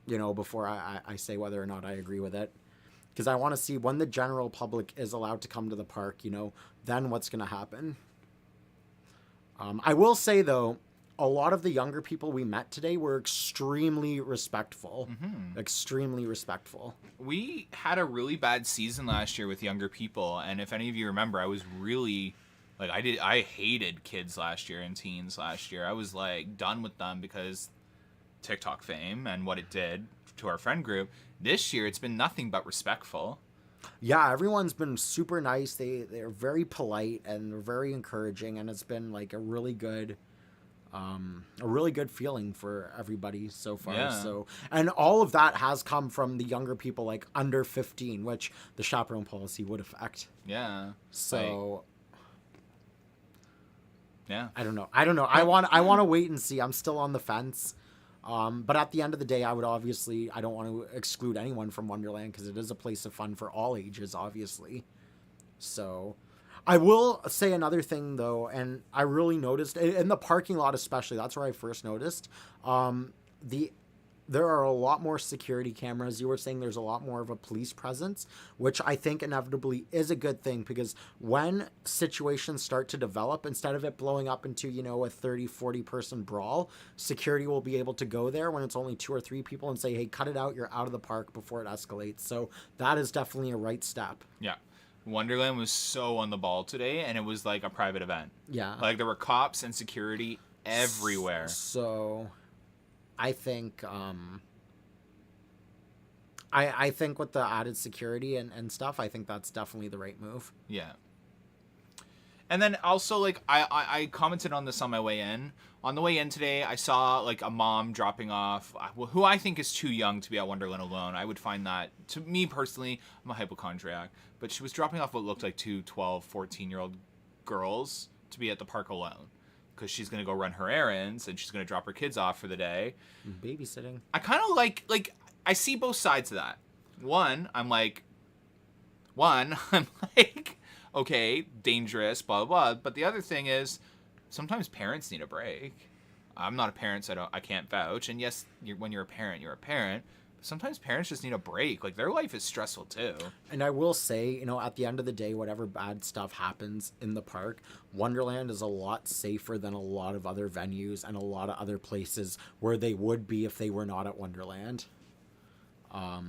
I say whether or not I agree with it. Because I want to see when the general public is allowed to come to the park, then what's going to happen. I will say, though, a lot of the younger people we met today were extremely respectful. Mm-hmm. Extremely respectful. We had a really bad season last year with younger people. And if any of you remember, I was really... I hated kids last year and teens last year. I was done with them because TikTok fame and what it did to our friend group. This year, it's been nothing but respectful. Yeah, everyone's been super nice. They're very polite and they're very encouraging, and it's been like a really good feeling for everybody so far. Yeah. So, and all of that has come from the younger people, like under 15, which the chaperone policy would affect. Yeah. So, yeah. I don't know. I want to wait and see. I'm still on the fence. But at the end of the day, I don't want to exclude anyone from Wonderland because it is a place of fun for all ages, obviously. So, I will say another thing though, and I really noticed in the parking lot, especially, that's where I first noticed, there are a lot more security cameras. You were saying there's a lot more of a police presence, which I think inevitably is a good thing, because when situations start to develop, instead of it blowing up into, a 30, 40 person brawl, security will be able to go there when it's only 2 or 3 people and say, hey, cut it out. You're out of the park before it escalates. So that is definitely a right step. Yeah. Wonderland was so on the ball today, and it was like a private event. Yeah. Like there were cops and security everywhere. So I think I think with the added security and stuff, I think that's definitely the right move. Yeah. And then also, like, I commented on this on my way in. On the way in today, I saw, like, a mom dropping off, who I think is too young to be at Wonderland alone. I would find that, to me personally, I'm a hypochondriac, but she was dropping off what looked like 2 12, 14-year-old girls to be at the park alone. Because she's going to go run her errands, and she's going to drop her kids off for the day. Babysitting. I kind of like, I see both sides of that. One, I'm like, okay, dangerous, blah, blah, blah. But the other thing is, sometimes parents need a break. I'm not a parent, so I can't vouch. And yes, when you're a parent, you're a parent. But sometimes parents just need a break. Like, their life is stressful, too. And I will say, at the end of the day, whatever bad stuff happens in the park, Wonderland is a lot safer than a lot of other venues and a lot of other places where they would be if they were not at Wonderland. I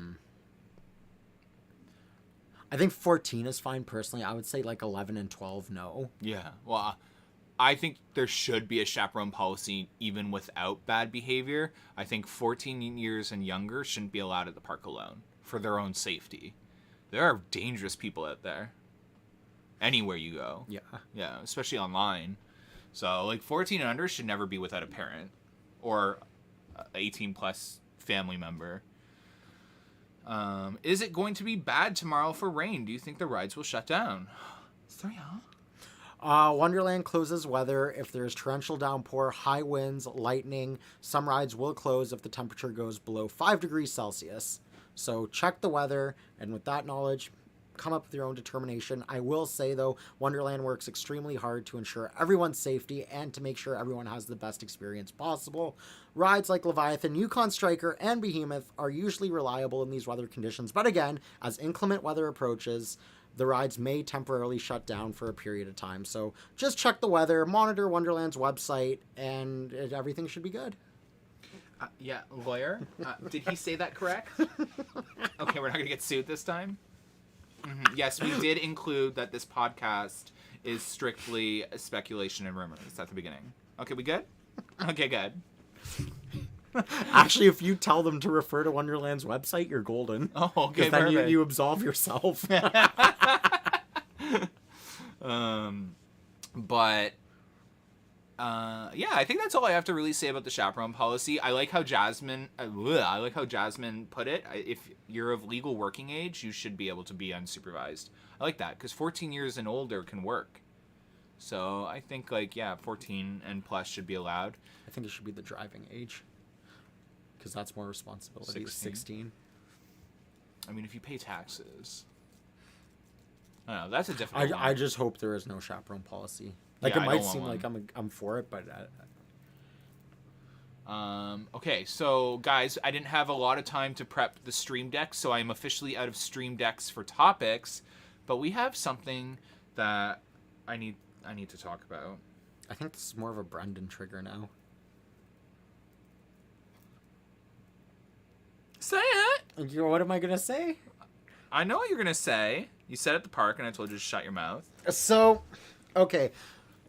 think 14 is fine personally. I would say like 11 and 12, no. Yeah, well, I think there should be a chaperone policy even without bad behavior. I think 14 years and younger shouldn't be allowed at the park alone for their own safety. There are dangerous people out there. Anywhere you go. Yeah. Yeah, especially online. So, like, 14 and under should never be without a parent or 18 plus family member. Is it going to be bad tomorrow for rain? Do you think the rides will shut down? Wonderland closes weather if there's torrential downpour, high winds, lightning. Some rides will close if the temperature goes below 5 degrees Celsius. So check the weather, and with that knowledge, come up with your own determination. I will say, though, Wonderland works extremely hard to ensure everyone's safety and to make sure everyone has the best experience possible. Rides like Leviathan, Yukon Striker, and Behemoth are usually reliable in these weather conditions, but again, as inclement weather approaches, the rides may temporarily shut down for a period of time. So just check the weather, monitor Wonderland's website, and everything should be good. Yeah, lawyer? Did he say that correct? Okay, we're not going to get sued this time? Mm-hmm. Yes, we did include that this podcast is strictly speculation and rumors at the beginning. Okay, we good? Okay, good. Actually, if you tell them to refer to Wonderland's website, you're golden. Oh, okay, then perfect. you absolve yourself. But yeah, I think that's all I have to really say about the chaperone policy. I like how Jasmine put it. If you're of legal working age, you should be able to be unsupervised. I like that, because 14 years and older can work. So I think 14 and plus should be allowed. I think it should be the driving age, because that's more responsibility. 16. I mean, if you pay taxes. I don't know, that's a difficult one. I just hope there is no chaperone policy. It might seem like I'm for it, but okay, so guys, I didn't have a lot of time to prep the stream decks, so I'm officially out of stream decks for topics, but we have something that I need to talk about. I think this is more of a Brendan trigger now. Say it! What am I gonna say? I know what you're gonna say. You said at the park, and I told you to shut your mouth. So, okay.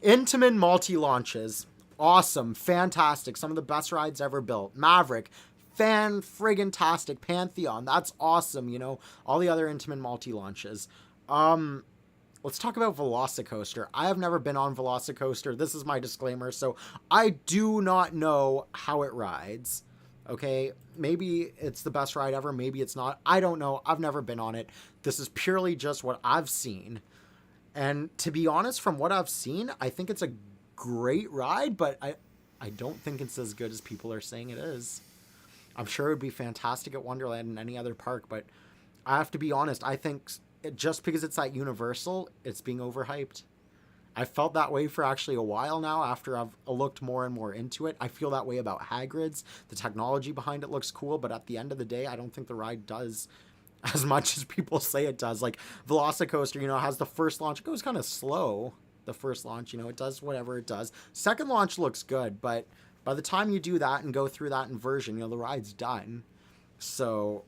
Intamin multi-launches. awesome, fantastic, some of the best rides ever built. Maverick, fan-friggin-tastic. Pantheon, that's awesome, you know, all the other Intamin multi-launches. Let's talk about Velocicoaster. I have never been on Velocicoaster. This is my disclaimer, so I do not know how it rides. Okay, maybe it's the best ride ever, maybe it's not. I don't know. I've never been on it. This is purely just what I've seen. And to be honest, from what I've seen, I think it's a great ride, but I don't think it's as good as people are saying it is. I'm sure it would be fantastic at Wonderland and any other park, but I have to be honest, I think just because it's at Universal, it's being overhyped. I felt that way for actually a while now after I've looked more and more into it. I feel that way about Hagrid's. The technology behind it looks cool, but at the end of the day, I don't think the ride does as much as people say it does. Like Velocicoaster, you know, has the first launch. It goes kind of slow, the first launch. You know, it does whatever it does. Second launch looks good, but by the time you do that and go through that inversion, you know, the ride's done. So,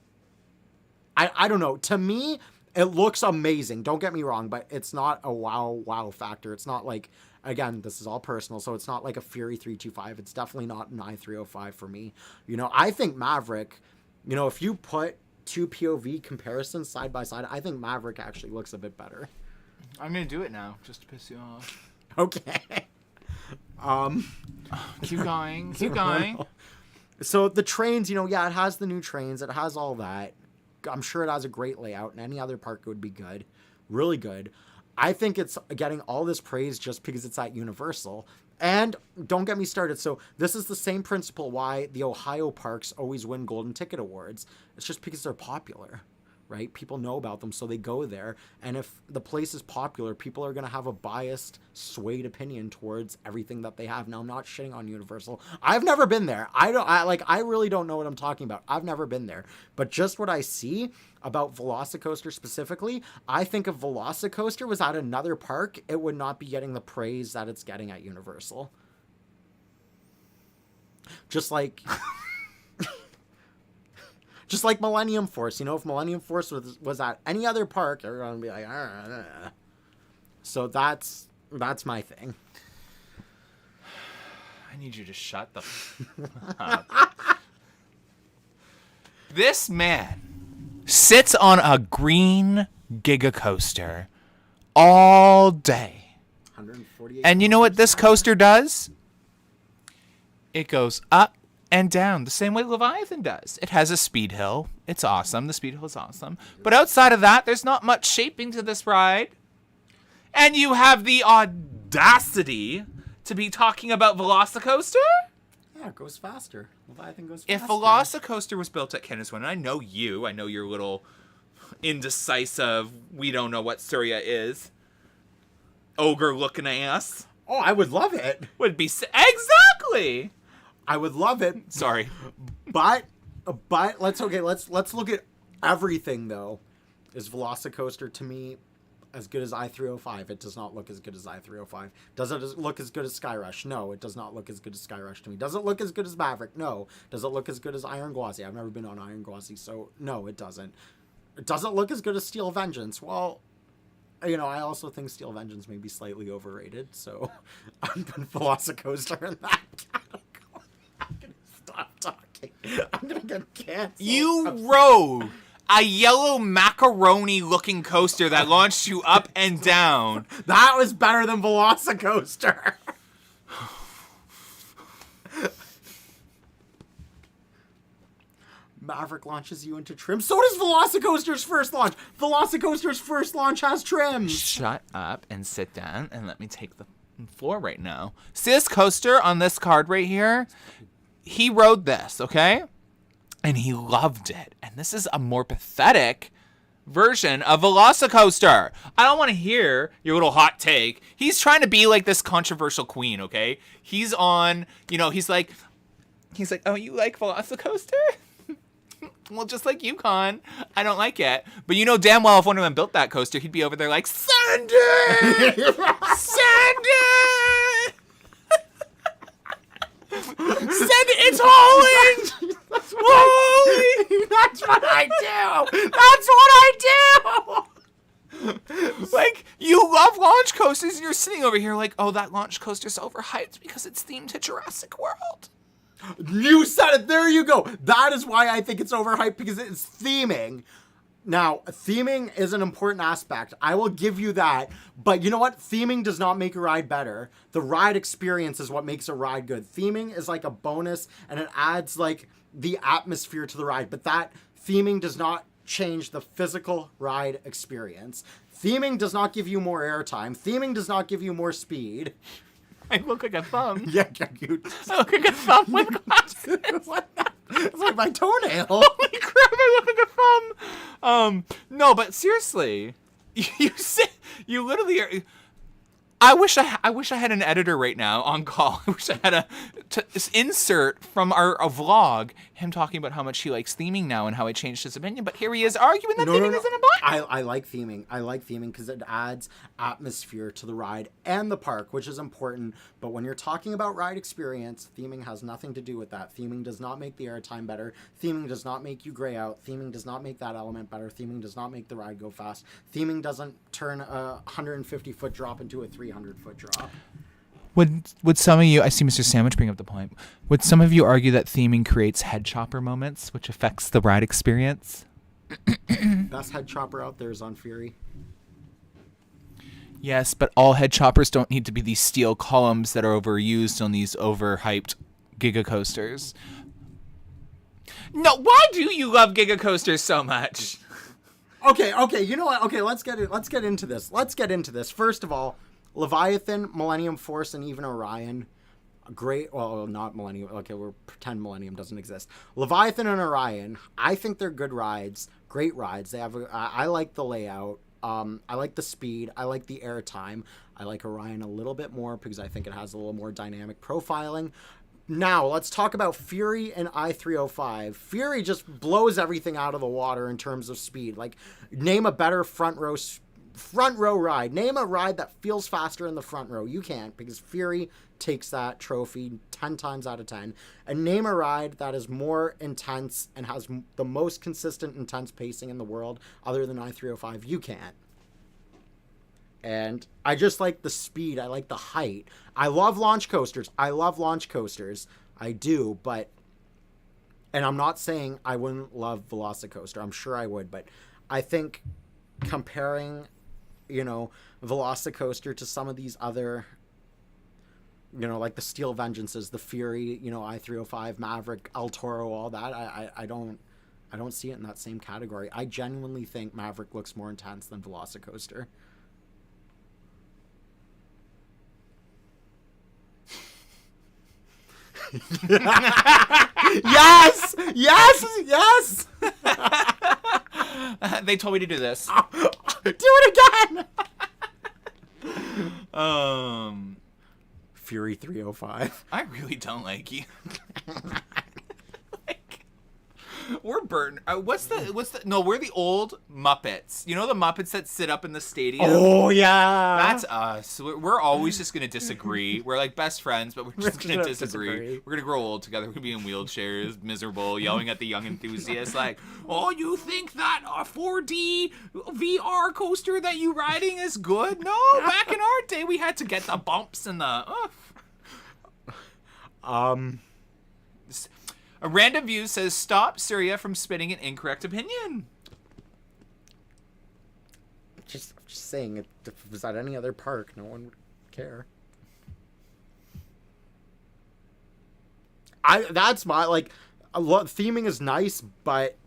I don't know. To me, it looks amazing. Don't get me wrong, but it's not a wow factor. It's not like, again, this is all personal, so it's not like a Fury 325. It's definitely not an i305 for me. You know, I think Maverick, you know, if you put two POV comparisons side by side, I think Maverick actually looks a bit better. I'm going to do it now, just to piss you off. Okay. Keep going. Keep going. So the trains, you know, yeah, it has the new trains. It has all that. I'm sure it has a great layout, and any other park would be good. Really good. I think it's getting all this praise just because it's at Universal. And don't get me started. So this is the same principle why the Ohio parks always win Golden Ticket Awards. It's just because they're popular, right? People know about them, so they go there. And if the place is popular, people are going to have a biased, swayed opinion towards everything that they have. Now, I'm not shitting on Universal. I've never been there. I really don't know what I'm talking about. I've never been there. But just what I see about Velocicoaster specifically, I think if Velocicoaster was at another park, it would not be getting the praise that it's getting at Universal. Just like... Just like Millennium Force, you know, if Millennium Force was at any other park, everyone would be like, ah. So that's my thing. I need you to shut the up. This man sits on a green Giga coaster all day. 148. And you know what this coaster does? It goes up and down the same way Leviathan does. It has a speed hill. It's awesome. The speed hill is awesome. But outside of that, there's not much shaping to this ride. And you have the audacity to be talking about Velocicoaster? Yeah, it goes faster. Leviathan goes faster. If Velocicoaster was built at Kenniswan, and I know your little indecisive, we don't know what Surya is, ogre looking ass. Oh, I would love it. Would be exactly. I would love it. Sorry. But let's look at everything though. Is Velocicoaster to me as good as i305? It does not look as good as i305. Does it look as good as Skyrush? No, it does not look as good as Skyrush to me. Does it look as good as Maverick? No. Does it look as good as Iron Gwazi? I've never been on Iron Gwazi, so no, it doesn't. It doesn't look as good as Steel Vengeance. Well, you know, I also think Steel Vengeance may be slightly overrated, so I'm putting Velocicoaster in that category. I'm gonna stop talking. I'm gonna get canceled. You rode a yellow macaroni-looking coaster that launched you up and down. That was better than Velocicoaster. Maverick launches you into trim. So does Velocicoaster's first launch. Velocicoaster's first launch has trims. Shut up and sit down and let me take the floor right now. See this coaster on this card right here? He rode this, okay? And he loved it. And this is a more pathetic version of Velocicoaster. I don't want to hear your little hot take. He's trying to be like this controversial queen, okay? He's on, you know, he's like, oh, you like Velocicoaster? Well, just like Yukon, I don't like it. But you know damn well if Wonderland built that coaster, he'd be over there like, Sandy! Sandy! Sandy, it's Holland! Holland! That's what I do! That's what I do! Like, you love launch coasters, and you're sitting over here like, oh, that launch coaster's overhyped because it's themed to Jurassic World. You said it. There you go. That is why I think it's overhyped, because it's theming. Now, theming is an important aspect. I will give you that. But you know what? Theming does not make a ride better. The ride experience is what makes a ride good. Theming is like a bonus, and it adds like the atmosphere to the ride. But that theming does not change the physical ride experience. Theming does not give you more airtime. Theming does not give you more speed. I look like a thumb. Yeah, you. I look like a thumb with glasses. It's like my toenail. Holy crap, I look like a thumb. No, but seriously, you literally are. I wish I had an editor right now on call. I wish I had to insert from our vlog him talking about how much he likes theming now and how I changed his opinion. But here he is arguing that theming isn't a button. I like theming. I like theming because it adds atmosphere to the ride and the park, which is important. But when you're talking about ride experience, theming has nothing to do with that. Theming does not make the airtime better. Theming does not make you gray out. Theming does not make that element better. Theming does not make the ride go fast. Theming doesn't turn a 150-foot drop into a 300-foot drop. Would some of you, I see Mr. Sandwich bring up the point, would some of you argue that theming creates head chopper moments, which affects the ride experience? Best head chopper out there is on Fury. Yes, but all head choppers don't need to be these steel columns that are overused on these overhyped Giga coasters. No, why do you love Giga coasters so much? Okay, you know what? Okay, let's get into this. First of all, Leviathan, Millennium Force, and even Orion. Not Millennium. Okay, we'll pretend Millennium doesn't exist. Leviathan and Orion, I think they're good rides. Great rides. I like the layout. I like the speed. I like the airtime. I like Orion a little bit more because I think it has a little more dynamic profiling. Now, let's talk about Fury and I-305. Fury just blows everything out of the water in terms of speed. Like, name a better front row ride. Name a ride that feels faster in the front row. You can't, because Fury takes that trophy 10 times out of 10. And name a ride that is more intense and has the most consistent intense pacing in the world other than I-305. You can't. And I just like the speed. I like the height. I love launch coasters. I do, but... And I'm not saying I wouldn't love Velocicoaster. I'm sure I would, but I think comparing... Velocicoaster to some of these other, like the Steel Vengeances, the Fury, I-305, Maverick, El Toro, all that. I don't see it in that same category. I genuinely think Maverick looks more intense than Velocicoaster. Yes. They told me to do this. Do it again. Fury 305. I really don't like you. We're Burton. We're the old Muppets. You know the Muppets that sit up in the stadium? Oh, yeah. That's us. We're always just going to disagree. We're like best friends, but we're just going to disagree. We're going to grow old together. We're going to be in wheelchairs, miserable, yelling at the young enthusiasts like, oh, you think that 4D VR coaster that you riding is good? No, back in our day, we had to get the bumps and the... A random view says, stop Surya from spitting an incorrect opinion. Just saying, if it was at any other park, no one would care. That's my, theming is nice, but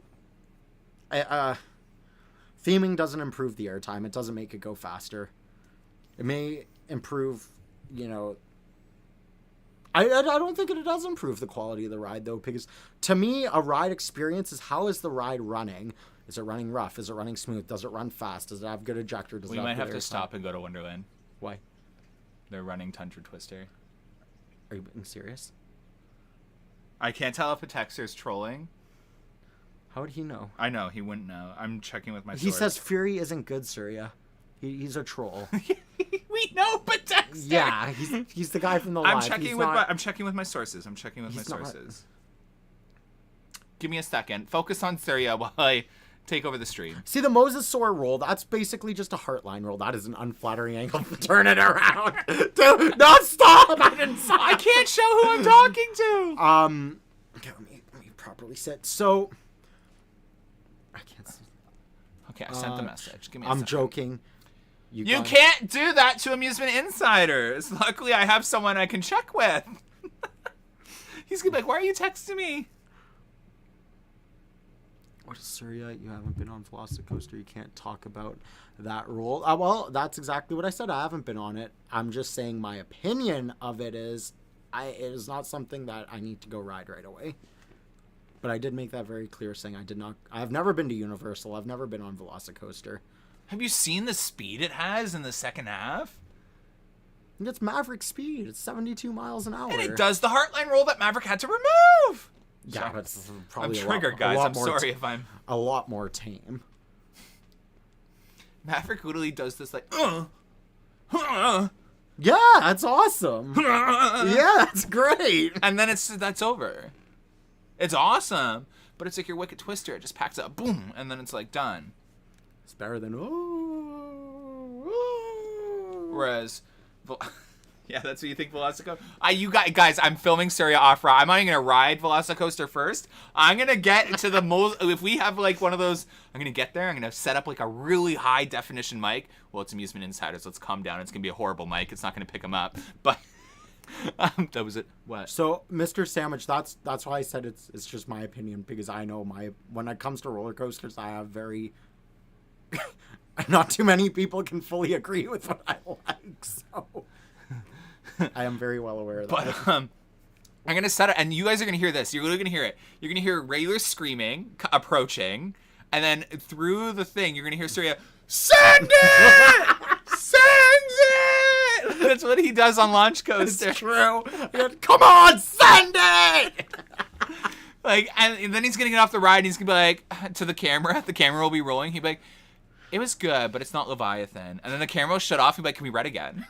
theming doesn't improve the airtime. It doesn't make it go faster. It may improve, I don't think it does improve the quality of the ride, though, because to me, a ride experience is how is the ride running? Is it running rough? Is it running smooth? Does it run fast? Does it have good ejector? We might have to stop and go to Wonderland. Why? They're running Tundra Twister. Are you being serious? I can't tell if a texter's trolling. How would he know? I know, he wouldn't know. I'm checking with my source. He says Fury isn't good, Surya. He's a troll. We know, but Dexter. Yeah, he's the guy from the live. I'm checking with my sources. Give me a second. Focus on Surya while I take over the stream. See, the Mosasaur roll, that's basically just a heartline roll. That is an unflattering angle to turn it around. Dude, no, stop! I can't show who I'm talking to! Okay, let me properly sit. So, I can't see. Okay, I sent the message. Give me a I'm second. joking. You can't do that to Amusement Insiders. Luckily, I have someone I can check with. He's gonna be like, why are you texting me? What is Surya? You haven't been on Velocicoaster. You can't talk about that role. Well, that's exactly what I said. I haven't been on it. I'm just saying my opinion of it is, it is not something that I need to go ride right away. But I did make that very clear, saying I have never been to Universal. I've never been on Velocicoaster. Have you seen the speed it has in the second half? It's Maverick speed. It's 72 miles an hour. And it does the Heartline roll that Maverick had to remove. Yeah, Sorry. but it's probably I'm triggered, guys. I'm sorry if I'm a lot more tame. Maverick literally does this like, Yeah, that's awesome. Yeah, that's great. And then that's over. It's awesome, but it's like your Wicked Twister. It just packs up, boom, and then it's like done. It's better than Whereas, yeah, that's what you think Velocicoaster. You guys, I'm filming Surya Off-Road. I'm not even gonna ride Velocicoaster first. I'm gonna get to the most. If we have like one of those, I'm gonna get there. I'm gonna set up like a really high definition mic. Well, it's Amusement Insiders. Let's calm down. It's gonna be a horrible mic. It's not gonna pick them up. But that was it. What? So, Mr. Sandwich, that's why I said it's just my opinion, because I know when it comes to roller coasters, I have very not too many people can fully agree with what I like. So I am very well aware of that. But I'm gonna set it, and you guys are gonna hear this. You're really gonna hear it. You're gonna hear regular screaming approaching, and then through the thing, you're gonna hear Surya, "Send it! Send it!" That's what he does on Launch Coaster. It's true. Come on, send it! Like, and then he's gonna get off the ride, and he's gonna be like to the camera. The camera will be rolling. He'll be like, "It was good, but it's not Leviathan." And then the camera will shut off. He'll be like, "Can we ride again?"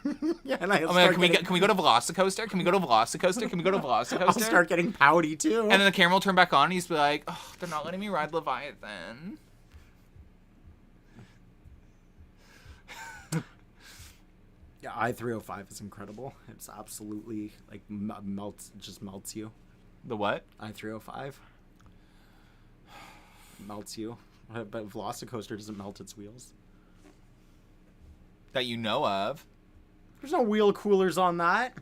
Yeah, and I'm like, can we go to Velocicoaster? Can we go to Velocicoaster? Can we go to Velocicoaster? I'll start getting pouty too. And then the camera will turn back on, and he's be like, "Oh, they're not letting me ride Leviathan." Yeah, I-305 is incredible. It's absolutely like melts you. The what? I-305 melts you, but Velocicoaster doesn't melt its wheels. That you know of. There's no wheel coolers on that.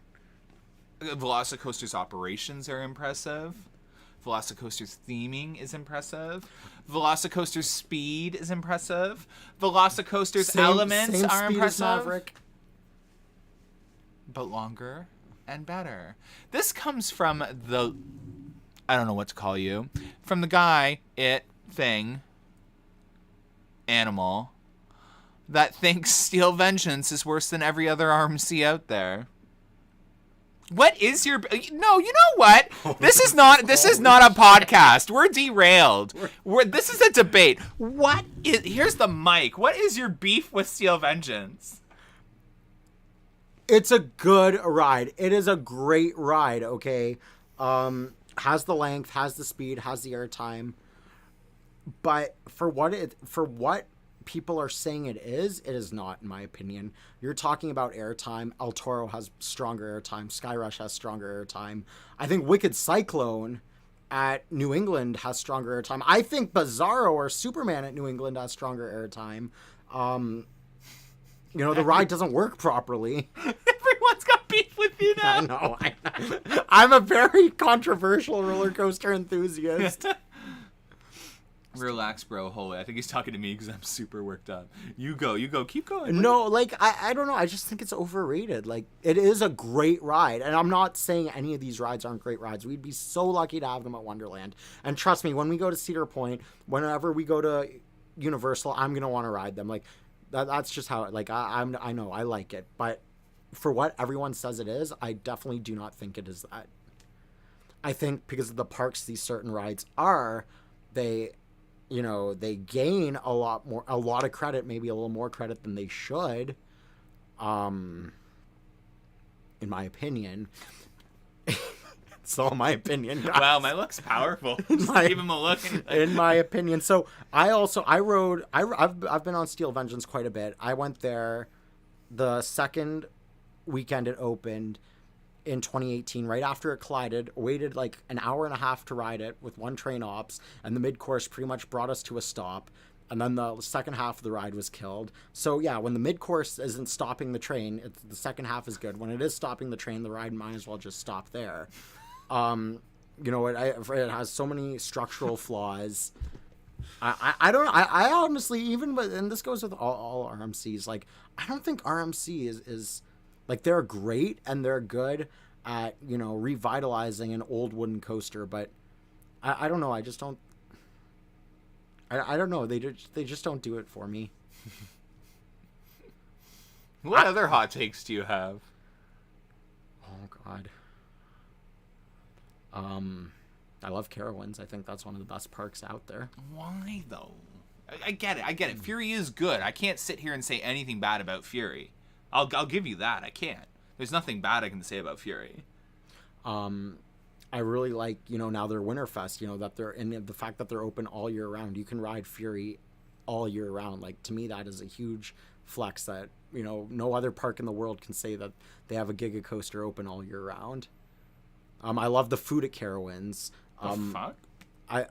Velocicoaster's operations are impressive. Velocicoaster's theming is impressive. Velocicoaster's speed is impressive. Velocicoaster's elements same are speed impressive. as Maverick. But longer and better. This comes from the, I don't know what to call you, from the guy, animal, that thinks Steel Vengeance is worse than every other RMC out there. What is your, no, you know what? This is not a podcast. We're derailed. This is a debate. Here's the mic. What is your beef with Steel Vengeance? It's a good ride. It is a great ride, okay? Has the length, has the speed, has the airtime. But for what people are saying it is not, in my opinion. You're talking about airtime. El Toro has stronger airtime. Skyrush has stronger airtime. I think Wicked Cyclone at New England has stronger airtime. I think Bizarro or Superman at New England has stronger airtime. The ride doesn't work properly. Everyone's got beef with you now. I know. I'm a very controversial roller coaster enthusiast. Relax, bro. Holy, I think he's talking to me because I'm super worked up. You go. Keep going. No, like, I don't know. I just think it's overrated. Like, it is a great ride. And I'm not saying any of these rides aren't great rides. We'd be so lucky to have them at Wonderland. And trust me, when we go to Cedar Point, whenever we go to Universal, I'm going to want to ride them. Like, that's just how, like, I know, I like it. But for what everyone says it is, I definitely do not think it is that. I think because of the parks these certain rides are, they gain a lot of credit, maybe a little more credit than they should, in my opinion. That's all my opinion, guys. Wow, my luck's powerful. Just give him a look. In my opinion. So I've been on Steel Vengeance quite a bit. I went there the second weekend it opened in 2018, right after it collided, waited like an hour and a half to ride it with one train ops, and the mid-course pretty much brought us to a stop. And then the second half of the ride was killed. So yeah, when the mid-course isn't stopping the train, the second half is good. When it is stopping the train, the ride might as well just stop there. It has so many structural flaws. I honestly, even with, and this goes with all RMCs, like, I don't think RMC is like, they're great and they're good at, revitalizing an old wooden coaster, but I don't know. I just don't. I don't know. They just don't do it for me. What other hot takes do you have? Oh God. I love Carowinds. I think that's one of the best parks out there. Why though? I get it. Fury is good. I can't sit here and say anything bad about Fury. I'll give you that. I can't. There's nothing bad I can say about Fury. I really like, now they're Winterfest, that they're, and the fact that they're open all year round. You can ride Fury all year round. Like, to me, that is a huge flex that, no other park in the world can say that they have a Giga Coaster open all year round. I love the food at Carowinds. Fuck? I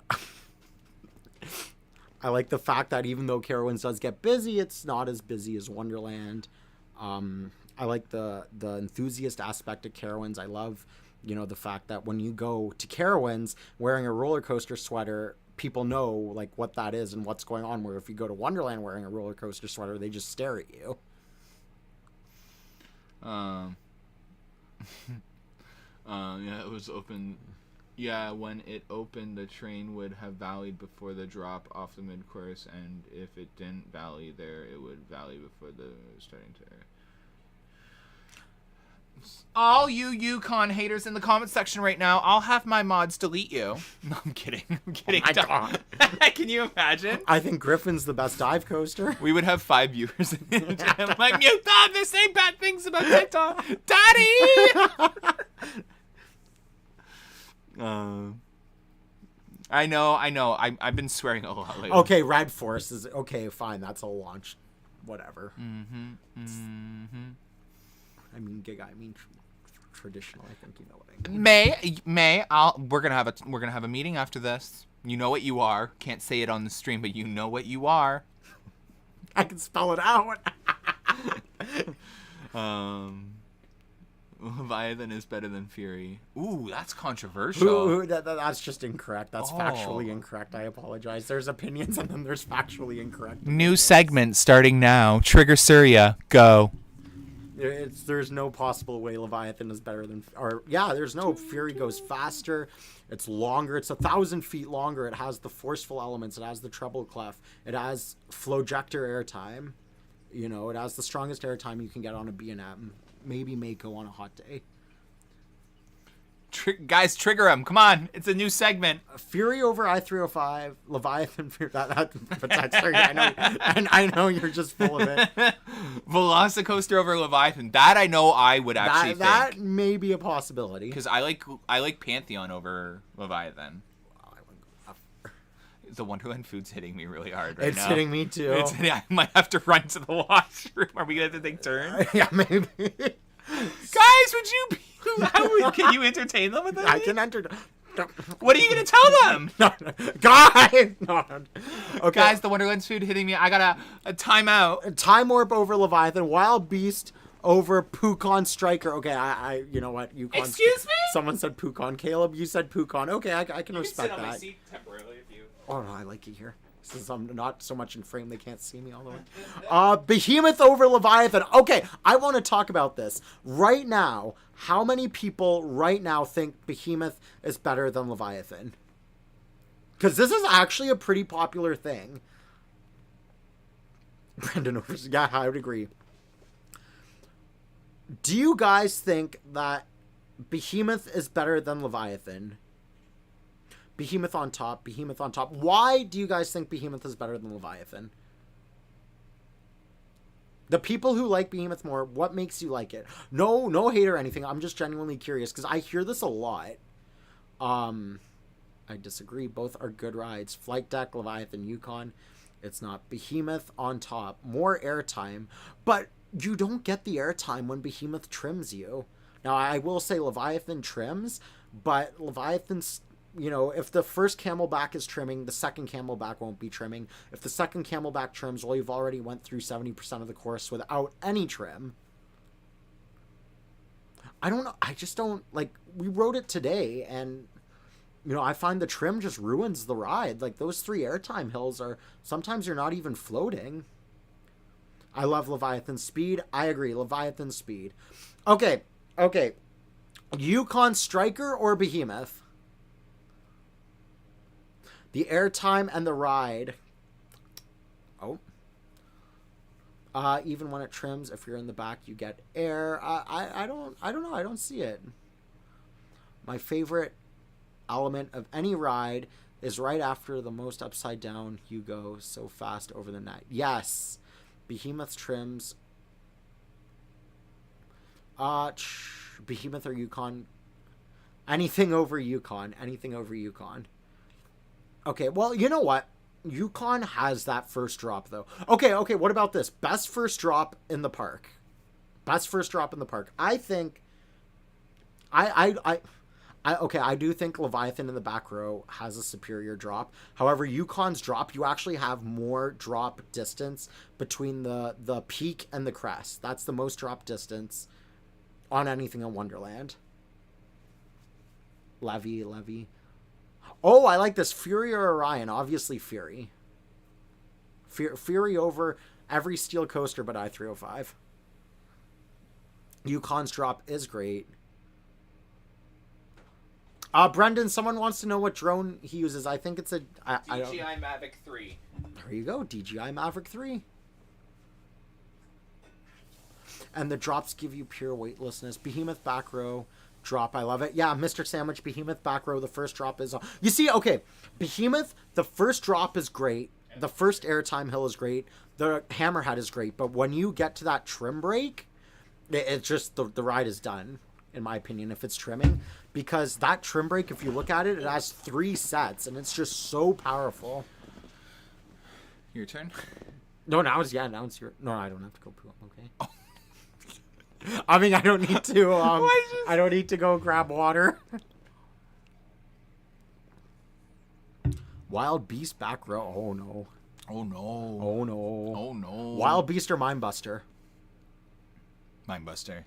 like the fact that even though Carowinds does get busy, it's not as busy as Wonderland. I like the enthusiast aspect of Carowinds. I love, the fact that when you go to Carowinds wearing a roller coaster sweater, people know like what that is and what's going on. Where if you go to Wonderland wearing a roller coaster sweater, they just stare at you. Yeah, it was open. Yeah, when it opened, the train would have valleyed before the drop off the mid-course, and if it didn't valley there, it would valley before the starting to... All you Yukon haters in the comment section right now, I'll have my mods delete you. No, I'm kidding. I'm kidding. Oh my God. Can you imagine? I think Griffin's the best dive coaster. We would have 5 viewers. I'm like, mute them. They're saying bad things about TikTok. Daddy! I know. I've been swearing a lot lately. Okay, Red Force is okay. Fine, that's a launch. Whatever. I mean, Giga. I mean, traditional. I think you know what I mean. May. We're gonna have a meeting after this. You know what you are. Can't say it on the stream, but you know what you are. I can spell it out. Leviathan is better than Fury. Ooh, that's controversial. That's just incorrect. That's factually incorrect. I apologize. There's opinions and then there's factually incorrect. New segment starting now. Trigger Surya. Go. There's no possible way Leviathan is better than... there's no... Fury goes faster. It's longer. It's 1,000 feet longer. It has the forceful elements. It has the treble clef. It has flowjector airtime. It has the strongest airtime you can get on a B&M. Maybe Mako on a hot day. Guys, trigger him. Come on. It's a new segment. Fury over I-305. Leviathan. But that's I know you're just full of it. Velocicoaster over Leviathan. That I know I would actually think. That may be a possibility. Because I like Pantheon over Leviathan. The Wonderland food's hitting me really hard right now. It's hitting me too. I might have to run to the washroom. Are we going to have to take turns? Yeah, maybe. Guys, would you be... Can you entertain them with that? I can entertain... What are you going to tell them? No. Guys! No. Okay. Guys, the Wonderland's food hitting me. I got a timeout. Time Warp over Leviathan. Wild Beast over Pukon Striker. Okay, I you know what? Excuse me? Someone said Pukon. Caleb, you said Pukon. Okay, I can respect sit on that. my seat temporarily if you... Oh, no, I like it here. Since I'm not so much in frame, they can't see me all the way. Behemoth over Leviathan. Okay, I want to talk about this. Right now, how many people right now think Behemoth is better than Leviathan? Because this is actually a pretty popular thing. Brendan over... Yeah, I would agree. Do you guys think that Behemoth is better than Leviathan? Behemoth on top, Behemoth on top. Why do you guys think Behemoth is better than Leviathan? The people who like Behemoth more, what makes you like it? No hate or anything. I'm just genuinely curious because I hear this a lot. I disagree. Both are good rides. Flight Deck, Leviathan, Yukon. It's not. Behemoth on top. More airtime. But you don't get the airtime when Behemoth trims you. Now, I will say Leviathan trims, but Leviathan's, you know, if the first Camelback is trimming, the second Camelback won't be trimming. If the second Camelback trims, well, you've already went through 70% of the course without any trim. I don't know. I just don't, like, we rode it today, and, you know, I find the trim just ruins the ride. Like, those 3 airtime hills are, sometimes you're not even floating. I love Leviathan speed. I agree. Leviathan speed. Okay. Yukon Striker or Behemoth? The airtime and the ride. Oh. Even when it trims, if you're in the back, you get air. I don't know. I don't see it. My favorite element of any ride is right after the most upside down, you go so fast over the net. Yes. Behemoth trims. Behemoth or Yukon? Anything over Yukon. Anything over Yukon. Okay, well, you know what? Yukon has that first drop, though. Okay, what about this? Best first drop in the park. Best first drop in the park. I think... I do think Leviathan in the back row has a superior drop. However, Yukon's drop, you actually have more drop distance between the peak and the crest. That's the most drop distance on anything in Wonderland. Levy. Oh, I like this. Fury or Orion? Obviously Fury. Fury over every steel coaster but I-305. Yukon's drop is great. Brendan, someone wants to know what drone he uses. I think it's a... DJI Mavic 3. There you go. DJI Mavic 3. And the drops give you pure weightlessness. Behemoth back row drop. I love it. Yeah, Mr. Sandwich, Behemoth back row. The first drop is... You see, okay. Behemoth, the first drop is great. The first airtime hill is great. The hammerhead is great. But when you get to that trim break, it's just... The ride is done, in my opinion, if it's trimming. Because that trim break, if you look at it, it has 3 sets. And it's just so powerful. Your turn? No, now it's your... No, I don't have to go poop, okay? Oh. I mean, I don't need to, I don't need to go grab water. Wild Beast back row. Oh, no. Oh, no. Oh, no. Oh, no. Wild Beast or Mindbuster? Mindbuster.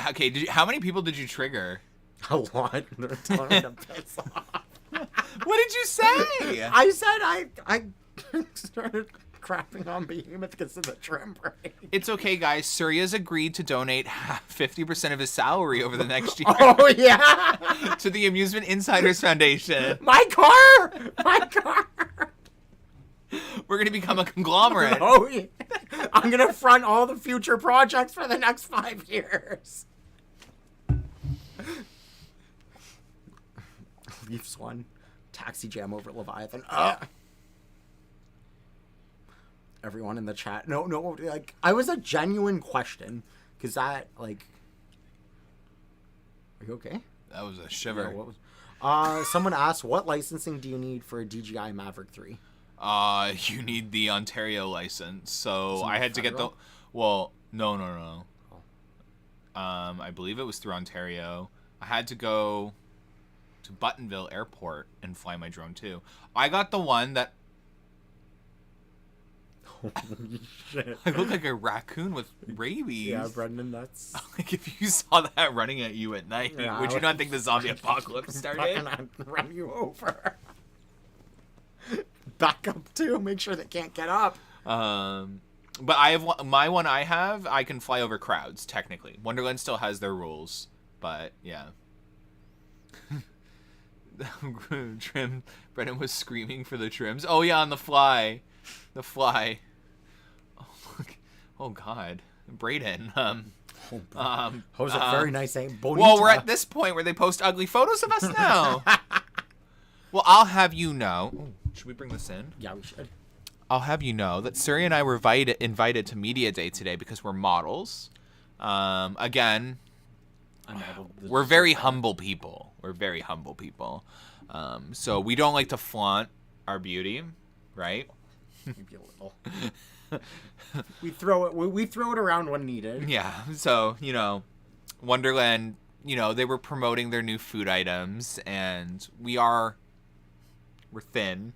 Okay, how many people did you trigger? A lot. They're telling me to piss off. What did you say? I said I started crapping on Behemoth because of the trim break. It's okay, guys. Surya's agreed to donate 50% of his salary over the next year. Oh, yeah. To the Amusement Insiders Foundation. My car. We're going to become a conglomerate. Oh, yeah. I'm going to front all the future projects for the next 5 years. Leafs won. Taxi jam over Leviathan. Everyone in the chat. No, like, I was a genuine question. Because that, like... Are you okay? That was a shiver. Yeah, what was... someone asked, what licensing do you need for a DJI Maverick 3? You need the Ontario license. So I had to get the... Well, no. Oh. I believe it was through Ontario. I had to go to Buttonville Airport and fly my drone too. I got the one that... Holy shit. I look like a raccoon with rabies. Yeah, Brendan, that's... Like, if you saw that running at you at night, yeah, would you not think the zombie apocalypse started? I'd run you over. Back up, too. Make sure they can't get up. But I have my one I can fly over crowds, technically. Wonderland still has their rules, but, yeah. Trim. Brennan was screaming for the trims. Oh, yeah, on the fly. The fly. Oh God, Brayden. Was a very nice name. Bonita. Well, we're at this point where they post ugly photos of us now. Well, I'll have you know. Ooh, should we bring this in? Yeah, we should. I'll have you know that Surya and I were invited to Media Day today because we're models. Again, we're very humble people. So we don't like to flaunt our beauty, right? Maybe a little. we throw it around when needed. Yeah. So, Wonderland, they were promoting their new food items, and we're thin.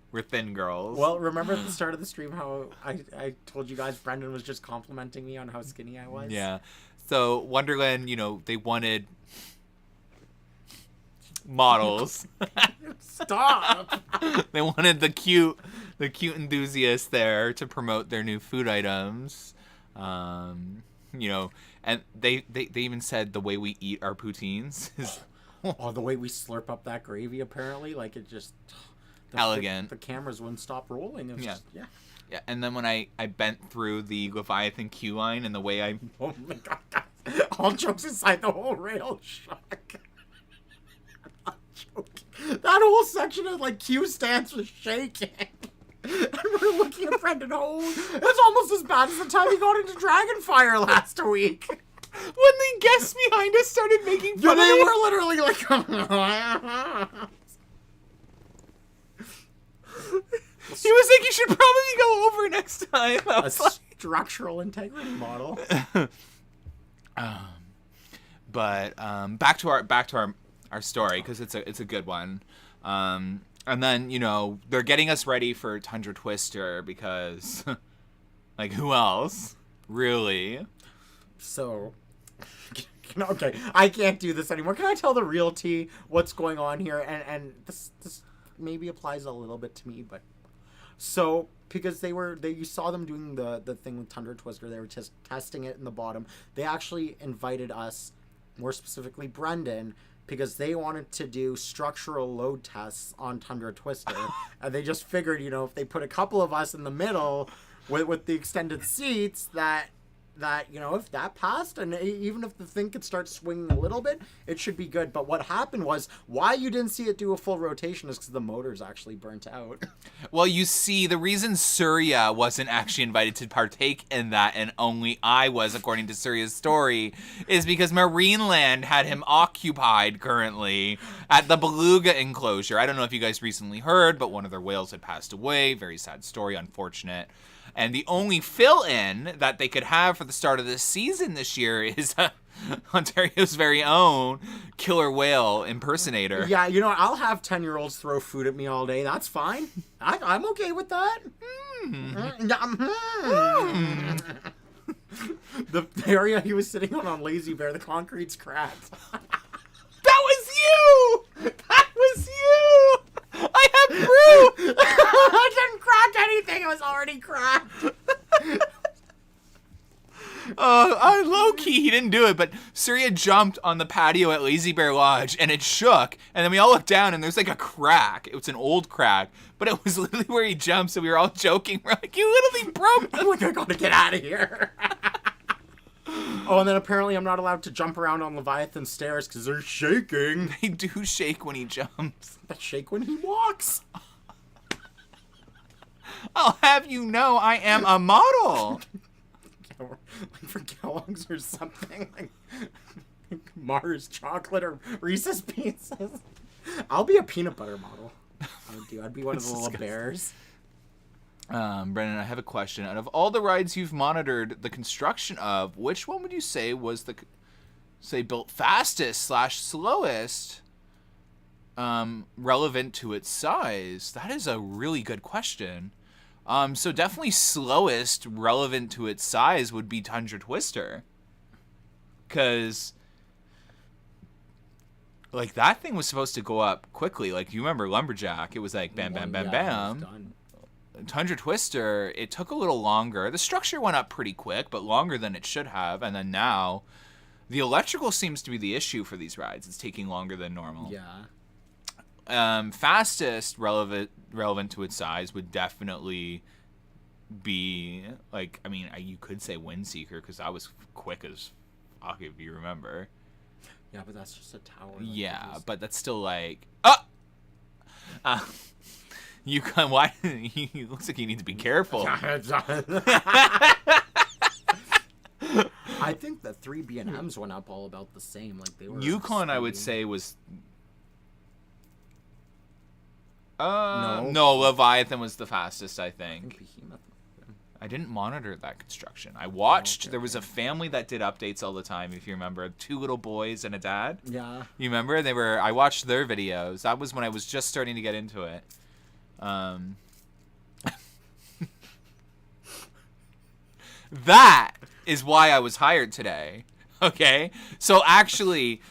We're thin girls. Well, remember at the start of the stream how I told you guys Brendan was just complimenting me on how skinny I was? Yeah. So Wonderland, they wanted models. Stop! They wanted the cute enthusiasts there to promote their new food items. And they even said the way we eat our poutines is the way we slurp up that gravy, apparently, like it just elegant. The cameras wouldn't stop rolling. It was just, yeah. Yeah, and then when I bent through the Leviathan queue line and the way I... Oh my god, guys. All jokes aside, the whole rail shock. I'm not joking. That whole section of, queue stands was shaking. And we're looking at Brendan Hole. It's almost as bad as the time he got into Dragonfire last week. When the guests behind us started making fun of they me. were literally like... He was like, you should probably go over next time. I was like... Structural integrity model. But back to our story, because it's a good one. And then they're getting us ready for Tundra Twister because, who else, really? So, okay, I can't do this anymore. Can I tell the real tea what's going on here? And this maybe applies a little bit to me, but so because you saw them doing the thing with Tundra Twister, they were just testing it in the bottom. They actually invited us, more specifically Brendan, because they wanted to do structural load tests on Tundra Twister, and they just figured, if they put a couple of us in the middle with the extended seats, that if that passed, and even if the thing could start swinging a little bit, it should be good. But what happened was, why you didn't see it do a full rotation is because the motors actually burnt out. Well, you see, the reason Surya wasn't actually invited to partake in that, and only I was, according to Surya's story, is because Marineland had him occupied currently at the beluga enclosure. I don't know if you guys recently heard, but one of their whales had passed away. Very sad story, unfortunate. And the only fill-in that they could have for the start of this season this year is Ontario's very own killer whale impersonator. Yeah, I'll have 10-year-olds throw food at me all day. That's fine. I'm okay with that. The area he was sitting on Lazy Bear, the concrete's cracked. That was you! That was you! I have proof! I didn't crack anything. It was already cracked. Low-key, he didn't do it, but Surya jumped on the patio at Lazy Bear Lodge, and it shook, and then we all looked down, and there's a crack. It was an old crack, but it was literally where he jumped, so we were all joking. We're like, you literally broke the... I'm like, I gotta get out of here. Oh, and then apparently I'm not allowed to jump around on Leviathan stairs because they're shaking. They do shake when he jumps. They shake when he walks. I'll have you know I am a model. For Kellogg's or something. Like Mars chocolate or Reese's Pieces. I'll be a peanut butter model. I'd be one of the little bears. Brennan, I have a question. Out of all the rides you've monitored the construction of, which one would you say was built fastest / slowest, relevant to its size? That is a really good question. So definitely slowest relevant to its size would be Tundra Twister. Because, that thing was supposed to go up quickly. You remember Lumberjack, it was bam, bam, bam, bam. Tundra Twister, it took a little longer. The structure went up pretty quick, but longer than it should have. And then now, the electrical seems to be the issue for these rides. It's taking longer than normal. Yeah. Fastest relevant to its size would definitely be you could say Windseeker because that was quick as fuck if you remember. Yeah, but that's just a tower. But that's still you can. Why? He looks like you need to be careful. I I think the 3 B&Ms went up all about the same. Like they were. Yukon, I would say, was. No. No, Leviathan was the fastest, I I think. think Behemoth. I didn't monitor that construction. I watched. There was a family that did updates all the time. If you remember, 2 little boys and a dad. Yeah. You remember? I watched their videos. That was when I was just starting to get into it. That is why I was hired today. Okay? So actually,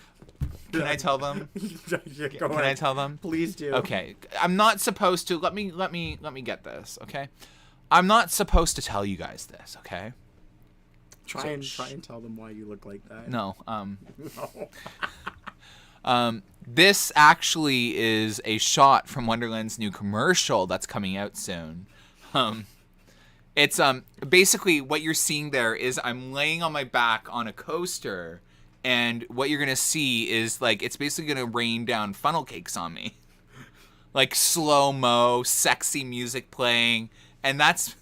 can I tell them? Yeah, Can I tell them? Please do. Okay. I'm not supposed to. Let me get this, okay? I'm not supposed to tell you guys this, okay? Try and tell them why you look like that. No. No. This actually is a shot from Wonderland's new commercial that's coming out soon. It's basically what you're seeing there is I'm laying on my back on a coaster, and what you're gonna see is like it's basically gonna rain down funnel cakes on me, like slow-mo, sexy music playing, and that's.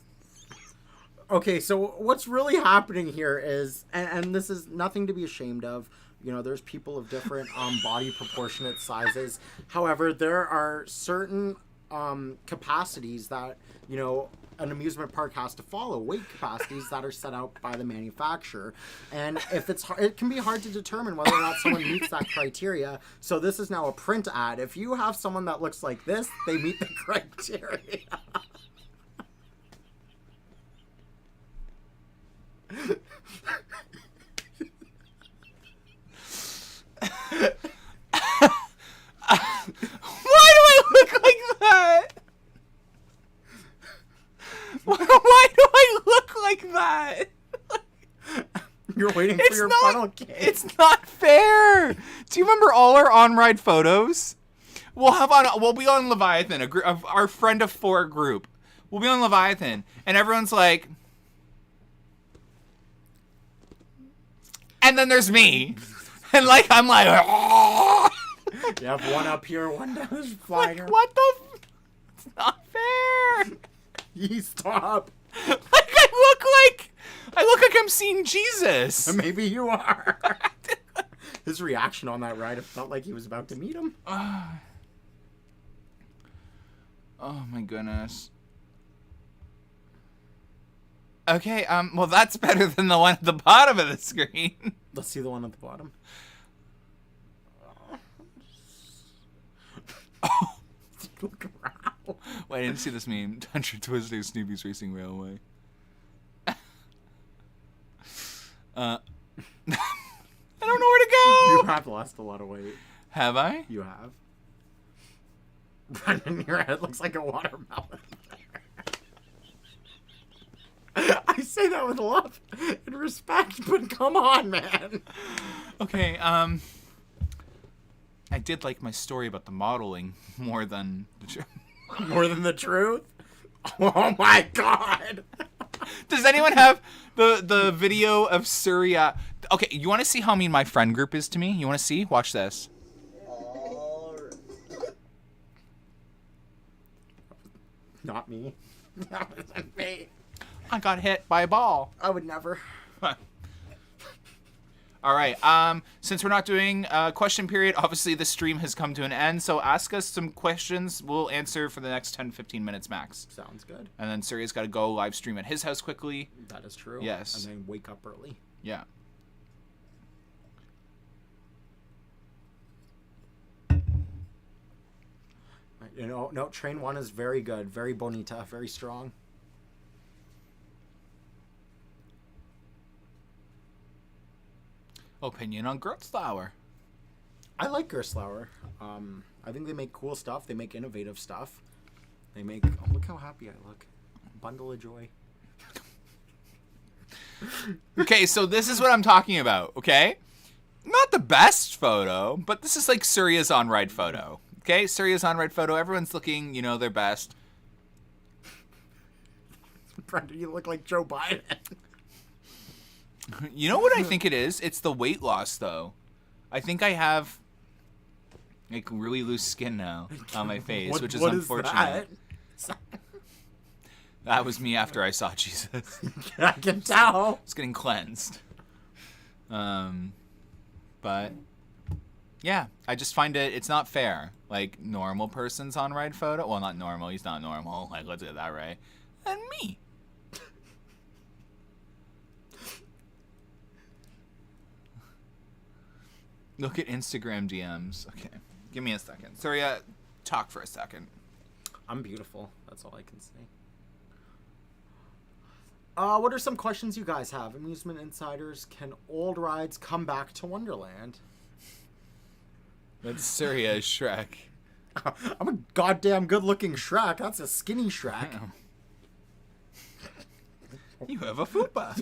Okay, so what's really happening here is, and this is nothing to be ashamed of. You know, there's people of different body proportionate sizes. However, there are certain capacities that, you know, an amusement park has to follow, weight capacities that are set out by the manufacturer. And if it can be hard to determine whether or not someone meets that criteria. So this is now a print ad. If you have someone that looks like this, they meet the criteria. Why do I look like that? Why do I look like that? You're waiting for your funnel cake. It's not fair. Do you remember all our on-ride photos? We'll be on Leviathan, our friend of 4 group. We'll be on Leviathan, and everyone's like, and then there's me, and like I'm like, oh. You have one up here, one down this flying. Like, what the? It's not fair. You stop. Like I look like I'm seeing Jesus. Maybe you are. His reaction on that ride, it felt like he was about to meet him. Oh my goodness. Okay, well that's better than the one at the bottom of the screen. Let's see the one at the bottom. Oh. Look around. Wait, I didn't see this meme. Tundra Twister Snoopy's Racing Railway. I don't know where to You go. have lost a lot of weight. Have I? You have. Brendan, your head looks like a watermelon. I say that with love and respect, but come on, man. Okay, I did like my story about the modeling more than the More than the truth? Oh my god. Does anyone have the video of Surya? Okay, you want to see how mean my friend group is to me? You want to see? Watch this. Not me. That wasn't me. I got hit by a ball. I would never. All right. Since we're not doing question period, obviously the stream has come to an end. So ask us some questions. We'll answer for the next 10-15 minutes max. Sounds good. And then Surya's got to go live stream at his house quickly. That is true. Yes. And then wake up early. Yeah. You know, no, train 1 is very good. Very bonita. Very strong. Opinion on Gertzlauer. I like Gerstlauer. I think they make cool stuff. They make innovative stuff. They make... Oh, look how happy I look. Bundle of joy. Okay, so this is what I'm talking about, okay? Not the best photo, but this is like Surya's on-ride photo. Okay, Surya's on-ride photo. Everyone's looking, you know, their best. Brendan, you look like Joe Biden. You know what I think it is? It's the weight loss, though. I think I have like really loose skin now on my face, which is unfortunate. That was me after I saw Jesus. I can tell. It's getting cleansed. But yeah, I just find it's not fair. Like, normal person's on ride photo. Well, not normal. He's not normal. Like, let's get that right. And me. Look at Instagram DMs. Okay, give me a second. Sorry, talk for a second. I'm beautiful. That's all I can say. What are some questions you guys have? Amusement Insiders, can old rides come back to Wonderland? That's Surya Shrek. I'm a goddamn good-looking Shrek. That's a skinny Shrek. You have a fupa.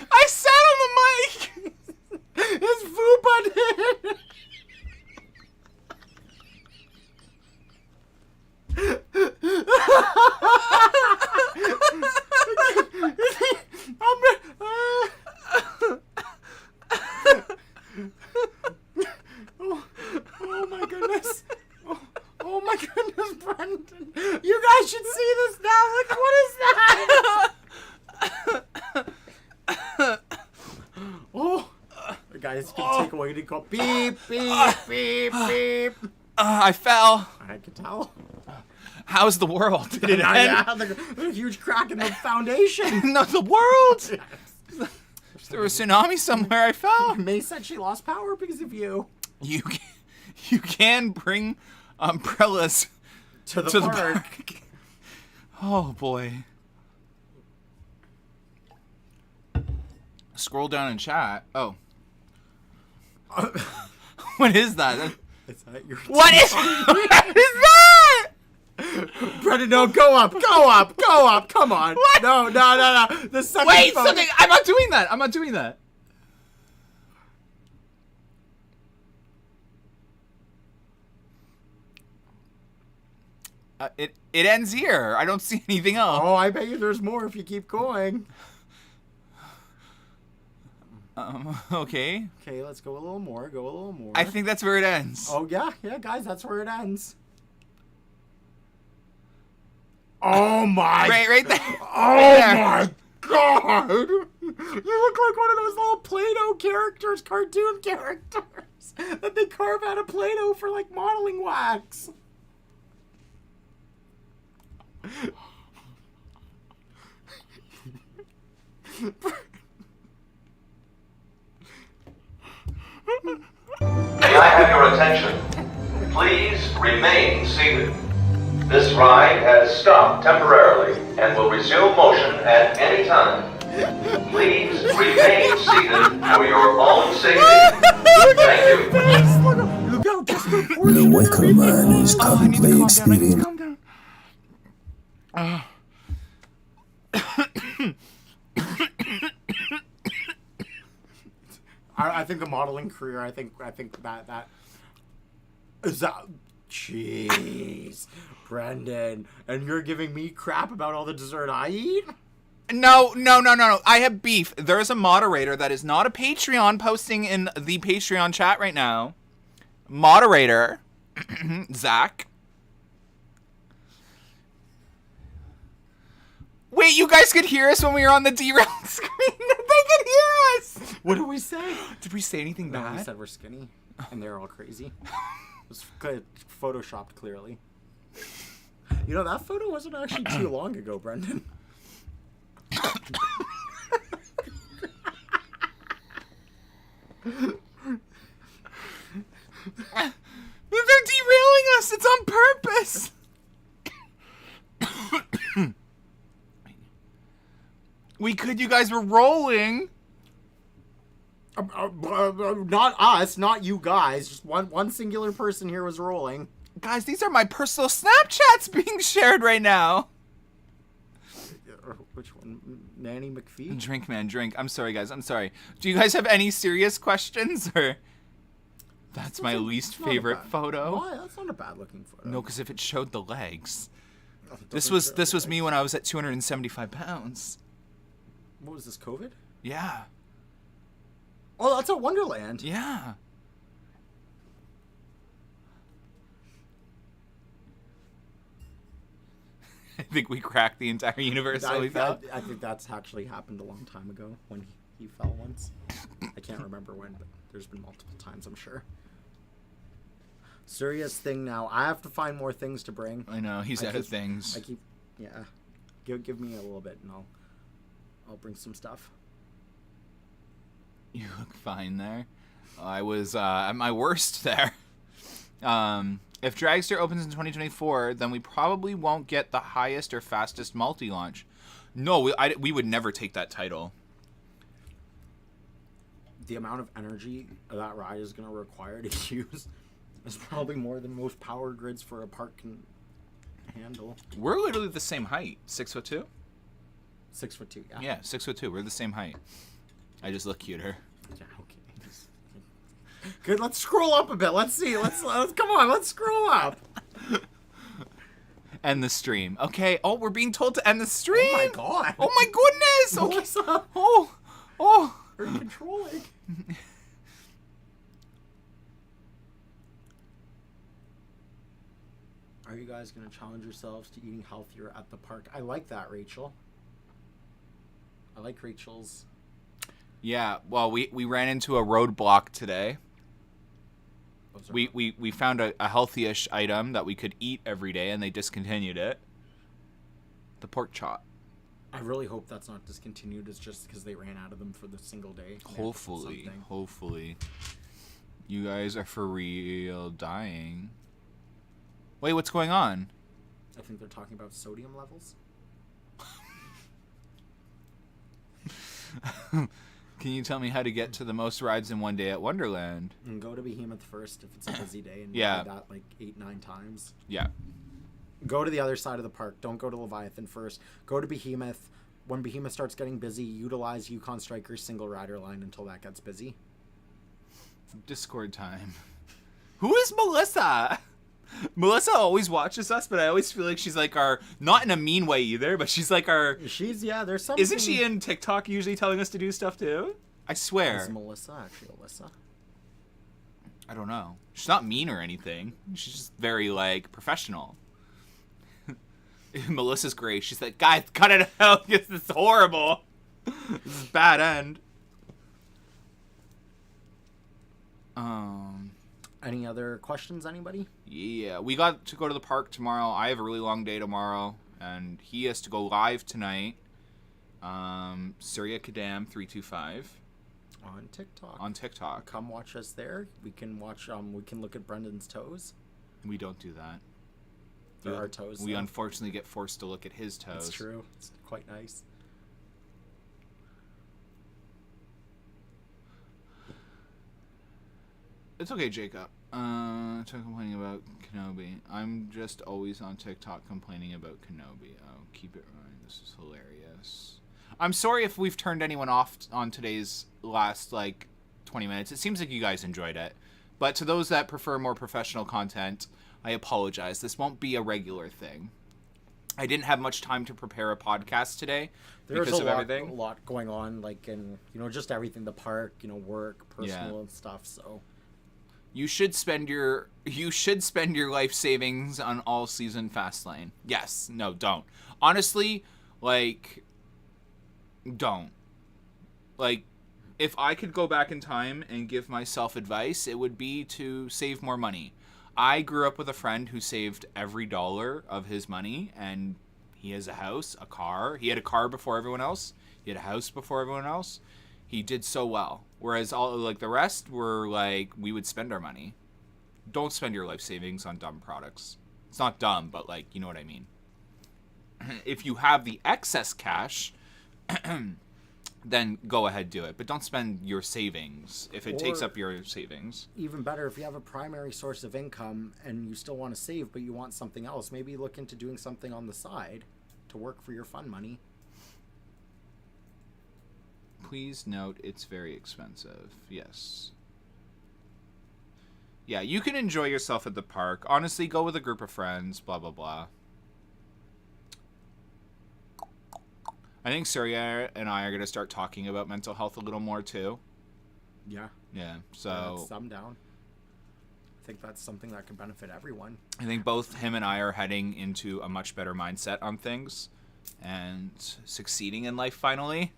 I sat on the mic. His fupa did. Oh my goodness. Oh my goodness, Brendan. You guys should see this now. Look, what is that? Oh. The guys can take away to go beep, beep, beep, beep. I fell. I could tell. How's the world? Did it end? Yeah, there's a huge crack in the foundation. No, the world. There was a tsunami somewhere. I fell. May said she lost power because of you. You can bring umbrellas To the park. Oh boy. Scroll down in chat. Oh. What is that? Is that your What is that? Brendan, no, go up, go up, go up. Come on. What? No. The second Wait, phone. something. I'm not doing that. I'm not doing that. It ends here. I don't see anything else. Oh, I bet you there's more if you keep going. Okay. Okay, let's go a little more. Go a little more. I think that's where it ends. Oh, yeah, guys, that's where it ends. Oh, my. Right there. Oh, my God. You look like one of those little Play-Doh characters, cartoon characters, that they carve out of Play-Doh for, like, modeling wax. May I have your attention? Please remain seated. This ride has stopped temporarily and will resume motion at any time. Please remain seated for your own safety. Thank you. Look out, just the The Wicker Man is currently experiencing. Calm down. I think the modeling career. I think that is that. Jeez, Brendan, and you're giving me crap about all the dessert I eat. No. I have beef. There is a moderator that is not a Patreon posting in the Patreon chat right now. Moderator, Zach. Wait, you guys could hear us when we were on the derailed screen? They could hear us! What did we say? Did we say anything No, bad? we said we're skinny, and they're all crazy. It was photoshopped clearly. You know, that photo wasn't actually too long ago, Brendan. They're derailing us! It's on purpose! We could, you guys were rolling. Not us, not you guys. Just one singular person here was rolling. Guys, these are my personal Snapchats being shared right now. Or which one? Nanny McPhee? Drink, man, drink. I'm sorry, guys. I'm sorry. Do you guys have any serious questions? Or that's my least favorite photo. Why? That's not a bad looking photo. No, because if it showed the legs. It This doesn't was show me when I was at 275 pounds. What was this, COVID? Yeah. Oh, that's at Wonderland. Yeah. I think we cracked the entire universe. I think that's actually happened a long time ago when he fell once. I can't remember when, but there's been multiple times, I'm sure. Serious thing now. I have to find more things to bring. I know, he's out of things. Yeah. Give me a little bit and I'll bring some stuff. You look fine there. I was at my worst there. If Dragster opens in 2024, then we probably won't get the highest or fastest multi-launch. No, we would never take that title. The amount of energy that ride is going to require to use is probably more than most power grids for a park can handle. We're literally the same height. 6'2"? 6'2", yeah. Yeah, 6'2". We're the same height. I just look cuter. Yeah, okay. Good, let's scroll up a bit. Let's see. Let's come on, let's scroll up. End the stream. Okay. Oh, we're being told to end the stream. Oh my god. Oh my goodness. Okay. Melissa. Oh. Are you controlling? Are you guys going to challenge yourselves to eating healthier at the park? I like that, Rachel. I like Rachel's. Yeah, well, we ran into a roadblock today. We found a healthy-ish item that we could eat every day, and they discontinued it. The pork chop. I really hope that's not discontinued. It's just because they ran out of them for the single day. Hopefully. You guys are for real dying. Wait, what's going on? I think they're talking about sodium levels. Can you tell me how to get to the most rides in one day at Wonderland? And go to Behemoth first if it's a busy day and Yeah. do that like 8-9 times. Yeah. Go to the other side of the park. Don't go to Leviathan first. Go to Behemoth. When Behemoth starts getting busy, utilize Yukon Striker's single rider line until that gets busy. Discord time. Who is Melissa? Melissa always watches us, but I always feel like she's like our, not in a mean way either, but she's like our... There's something... Isn't she in TikTok usually telling us to do stuff too? I swear. Is Melissa actually Alyssa? I don't know. She's not mean or anything. She's just very, like, professional. Melissa's great. She's like, guys, cut it out. This is horrible. This is bad end. Any other questions, anybody? Yeah, we got to go to the park tomorrow. I have a really long day tomorrow, and he has to go live tonight. Surya Kadam 325 On TikTok. on TikTok. Come watch us there. We can watch. We can look at Brendan's toes. We don't do that. There are toes. We though. unfortunately get forced to look at his toes. It's true. It's quite nice. It's okay, Jacob. Start complaining about Kenobi. I'm just always on TikTok complaining about Kenobi. Oh, keep it running. This is hilarious. I'm sorry if we've turned anyone off on today's last, 20 minutes. It seems like you guys enjoyed it. But to those that prefer more professional content, I apologize. This won't be a regular thing. I didn't have much time to prepare a podcast today because of everything. A lot going on, just everything, the park, work, personal and stuff, so... You should spend your life savings on all season Fastlane. Yes. No, don't. Honestly, don't. If I could go back in time and give myself advice, it would be to save more money. I grew up with a friend who saved every dollar of his money, and he has a house, a car. He had a car before everyone else. He had a house before everyone else. He did so well. Whereas all the rest were we would spend our money. Don't spend your life savings on dumb products. It's not dumb, but you know what I mean. If you have the excess cash, then go ahead, do it. But don't spend your savings if it takes up your savings. Even better, if you have a primary source of income and you still want to save, but you want something else, maybe look into doing something on the side to work for your fun money. Please note it's very expensive. Yes. Yeah, you can enjoy yourself at the park. Honestly, go with a group of friends, blah, blah, blah. I think Surya and I are going to start talking about mental health a little more, too. Yeah. Yeah, so... Yeah, I'm down. I think that's something that can benefit everyone. I think both him and I are heading into a much better mindset on things and succeeding in life finally.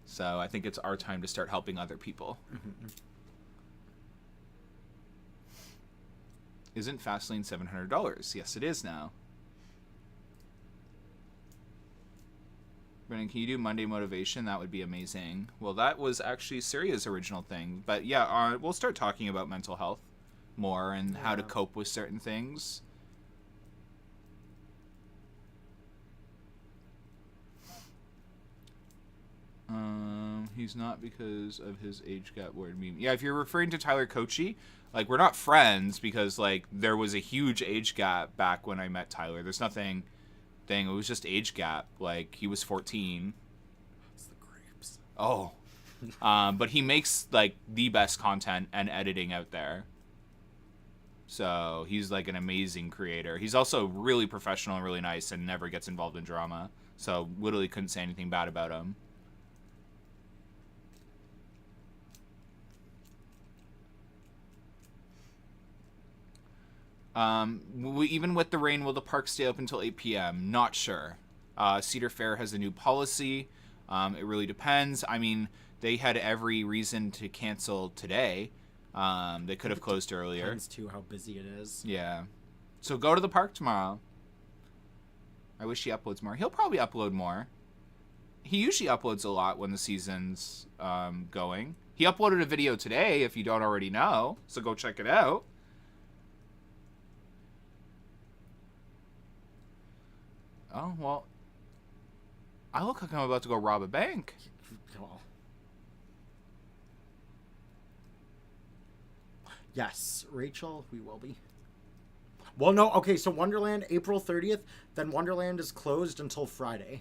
So I think it's our time to start helping other people. Mm-hmm. Isn't Fastlane $700? Yes, it is now. Brennan, can you do Monday Motivation? That would be amazing. Well, that was actually Surya's original thing. But yeah, we'll start talking about mental health more and how to cope with certain things. He's not because of his age gap word meme. Yeah, if you're referring to Tyler Kochi, like, we're not friends because, like, there was a huge age gap back when I met Tyler. There's nothing thing. It was just age gap. Like, he was 14. It's the grapes. Oh. But he makes, like, the best content and editing out there. So he's, like, an amazing creator. He's also really professional and really nice and never gets involved in drama. So literally couldn't say anything bad about him. Even with the rain, will the park stay open until 8 p.m.? Not sure. Cedar Fair has a new policy. It really depends. I mean, they had every reason to cancel today. They could have closed earlier. Depends, too, how busy it is. Yeah. So go to the park tomorrow. I wish he uploads more. He'll probably upload more. He usually uploads a lot when the season's going. He uploaded a video today, if you don't already know. So go check it out. Oh, well, I look like I'm about to go rob a bank. Well, yes, Rachel, we will be. Well, no, okay, so Wonderland, April 30th, then Wonderland is closed until Friday.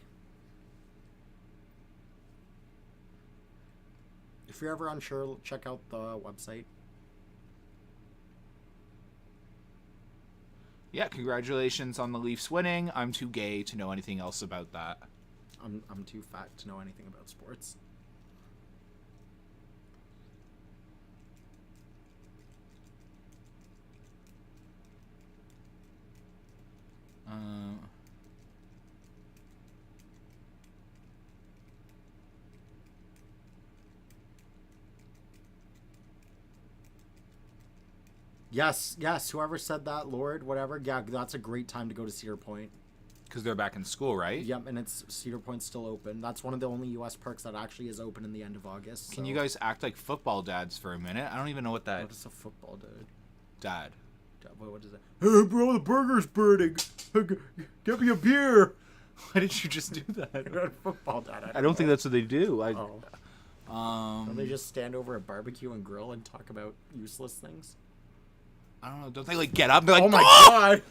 If you're ever unsure, check out the website. Yeah, congratulations on the Leafs winning. I'm too gay to know anything else about that. I'm too fat to know anything about sports. Yes, whoever said that, Lord, whatever, yeah, that's a great time to go to Cedar Point. Because they're back in school, right? Yep, and Cedar Point's still open. That's one of the only U.S. parks that actually is open in the end of August. Can you guys act like football dads for a minute? I don't even know what that... What is a football dad? Dad. What is it? Hey, bro, the burger's burning. Get me a beer. Why did you just do that? Football dad. I don't think that's what they do. Don't they just stand over a barbecue and grill and talk about useless things? I don't know. Don't they, like, get up and be like, oh my god!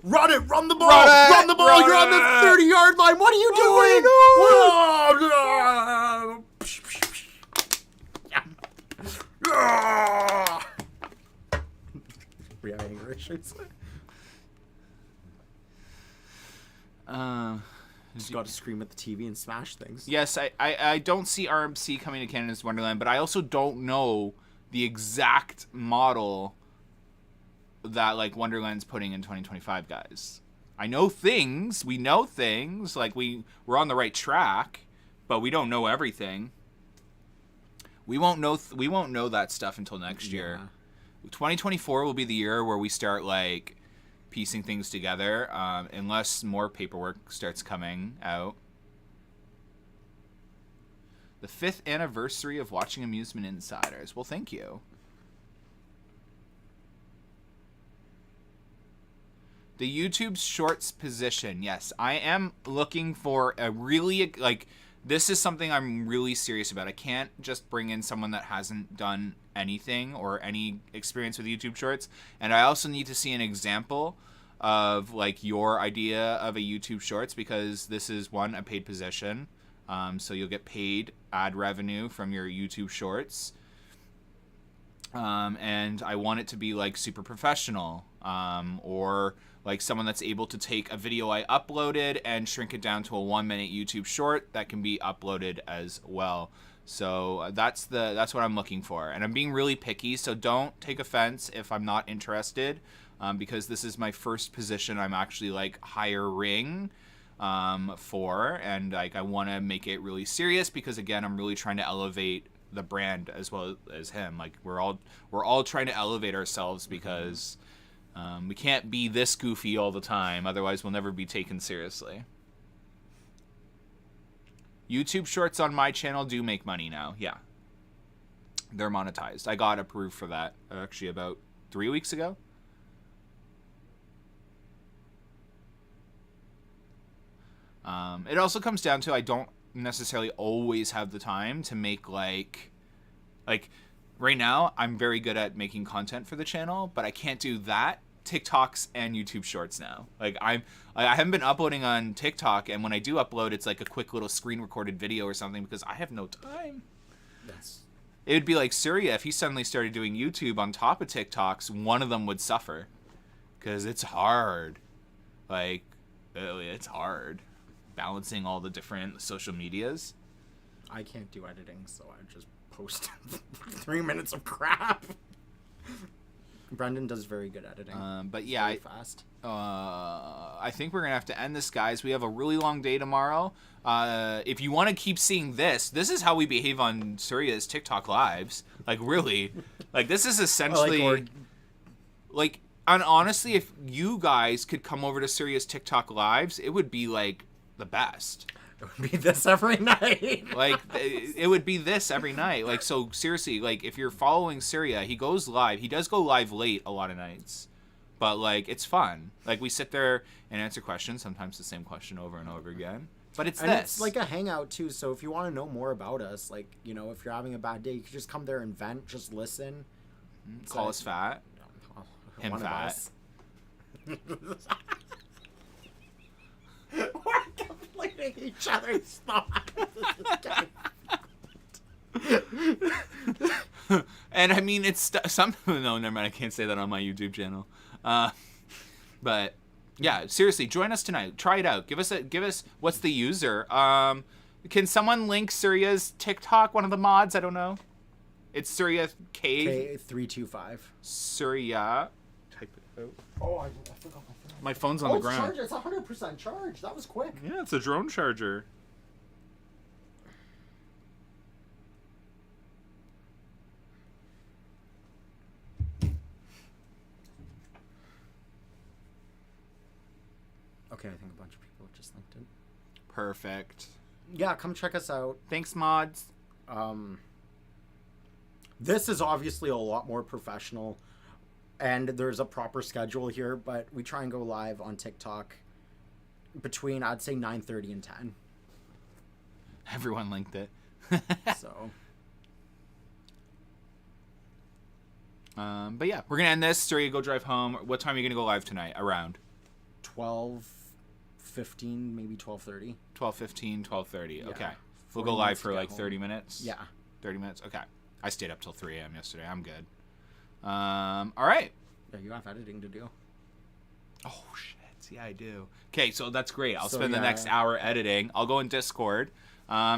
Run it! Run the ball! Run the ball! Run You're on the 30-yard line! What are you doing? We have anger issues. Just got to scream at the TV and smash things. Yes, I don't see RMC coming to Canada's Wonderland, but I also don't know the exact model that, like, Wonderland's putting in 2025, guys. I know things. We know things. Like, we're on the right track, but we don't know everything. We won't know that stuff until next year. 2024 will be the year where we start, like, piecing things together, unless more paperwork starts coming out. The 5th anniversary of watching Amusement Insiders. Well, thank you. The YouTube Shorts position. Yes, I am looking for a really, like, this is something I'm really serious about. I can't just bring in someone that hasn't done anything or any experience with YouTube Shorts. And I also need to see an example of, like, your idea of a YouTube Shorts, because this is, one, a paid position. So you'll get paid ad revenue from your YouTube shorts. And I want it to be like super professional, or like someone that's able to take a video I uploaded and shrink it down to a 1-minute YouTube short that can be uploaded as well. So that's what I'm looking for, and I'm being really picky. So don't take offense if I'm not interested, because this is my first position I'm actually like hiring for, and like I want to make it really serious because again I'm really trying to elevate the brand as well as him. Like we're all trying to elevate ourselves because we can't be this goofy all the time, otherwise we'll never be taken seriously. YouTube shorts on my channel do make money now. Yeah, they're monetized. I got approved for that actually about 3 weeks ago. It also comes down to I don't necessarily always have the time to make like right now I'm very good at making content for the channel, but I can't do that, TikToks and YouTube shorts now. Like I haven't been uploading on TikTok, and when I do upload it's like a quick little screen recorded video or something because I have no time. Yes. It would be like Surya if he suddenly started doing YouTube on top of TikToks, one of them would suffer because it's hard. Like it's hard balancing all the different social medias. I can't do editing, so I just post 3 minutes of crap. Brendan does very good editing. But yeah, very fast. I think we're gonna have to end this, guys. We have a really long day tomorrow. If you want to keep seeing this is how we behave on Surya's TikTok lives. Like really, like this is essentially like, and honestly, if you guys could come over to Surya's TikTok lives, it would be like the best. It would be this every night. Like it would be this every night. Like, so seriously, like if you're following Surya, he goes live. He does go live late a lot of nights, but like it's fun. Like we sit there and answer questions, sometimes the same question over and over again. But it's It's like a hangout too. So if you want to know more about us, like, you know, if you're having a bad day, you can just come there and vent, just listen. Call us fat. Him fat. We're completing each other's thoughts. And I mean, it's some. No, never mind. I can't say that on my YouTube channel. But yeah, seriously, join us tonight. Try it out. Give us. What's the user? Can someone link Surya's TikTok? One of the mods. I don't know. It's Surya K325. Surya. Type it out. Oh, I forgot my phone. My phone's on the ground. It's 100% charged. That was quick. Yeah, it's a drone charger. Okay, I think a bunch of people just linked it. Perfect. Yeah, come check us out. Thanks, mods. This is obviously a lot more professional, and there's a proper schedule here, but we try and go live on TikTok between, I'd say, 9:30 and 10. Everyone linked it. So. But yeah, we're gonna end this. Surya, go drive home. What time are you gonna go live tonight? Around 12:15, maybe 12:30. 12:15, 12:30. Yeah. Okay. We'll 40 go live minutes for to get like home. 30 minutes? Yeah. 30 minutes? Okay. I stayed up till 3 a.m. yesterday. I'm good. All right. Yeah, you have editing to do. Oh, shit. Yeah, I do. Okay, so that's great. I'll So, spend the yeah. next hour editing. I'll go in Discord.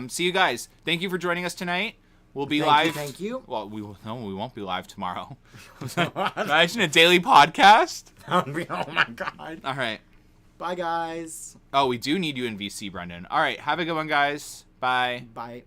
See you guys. Thank you for joining us tonight. We'll be live. Thank you. Well, we won't be live tomorrow. Imagine a daily podcast. That would be, oh my god. All right. Bye, guys. Oh, we do need you in VC, Brendan. All right. Have a good one, guys. Bye. Bye.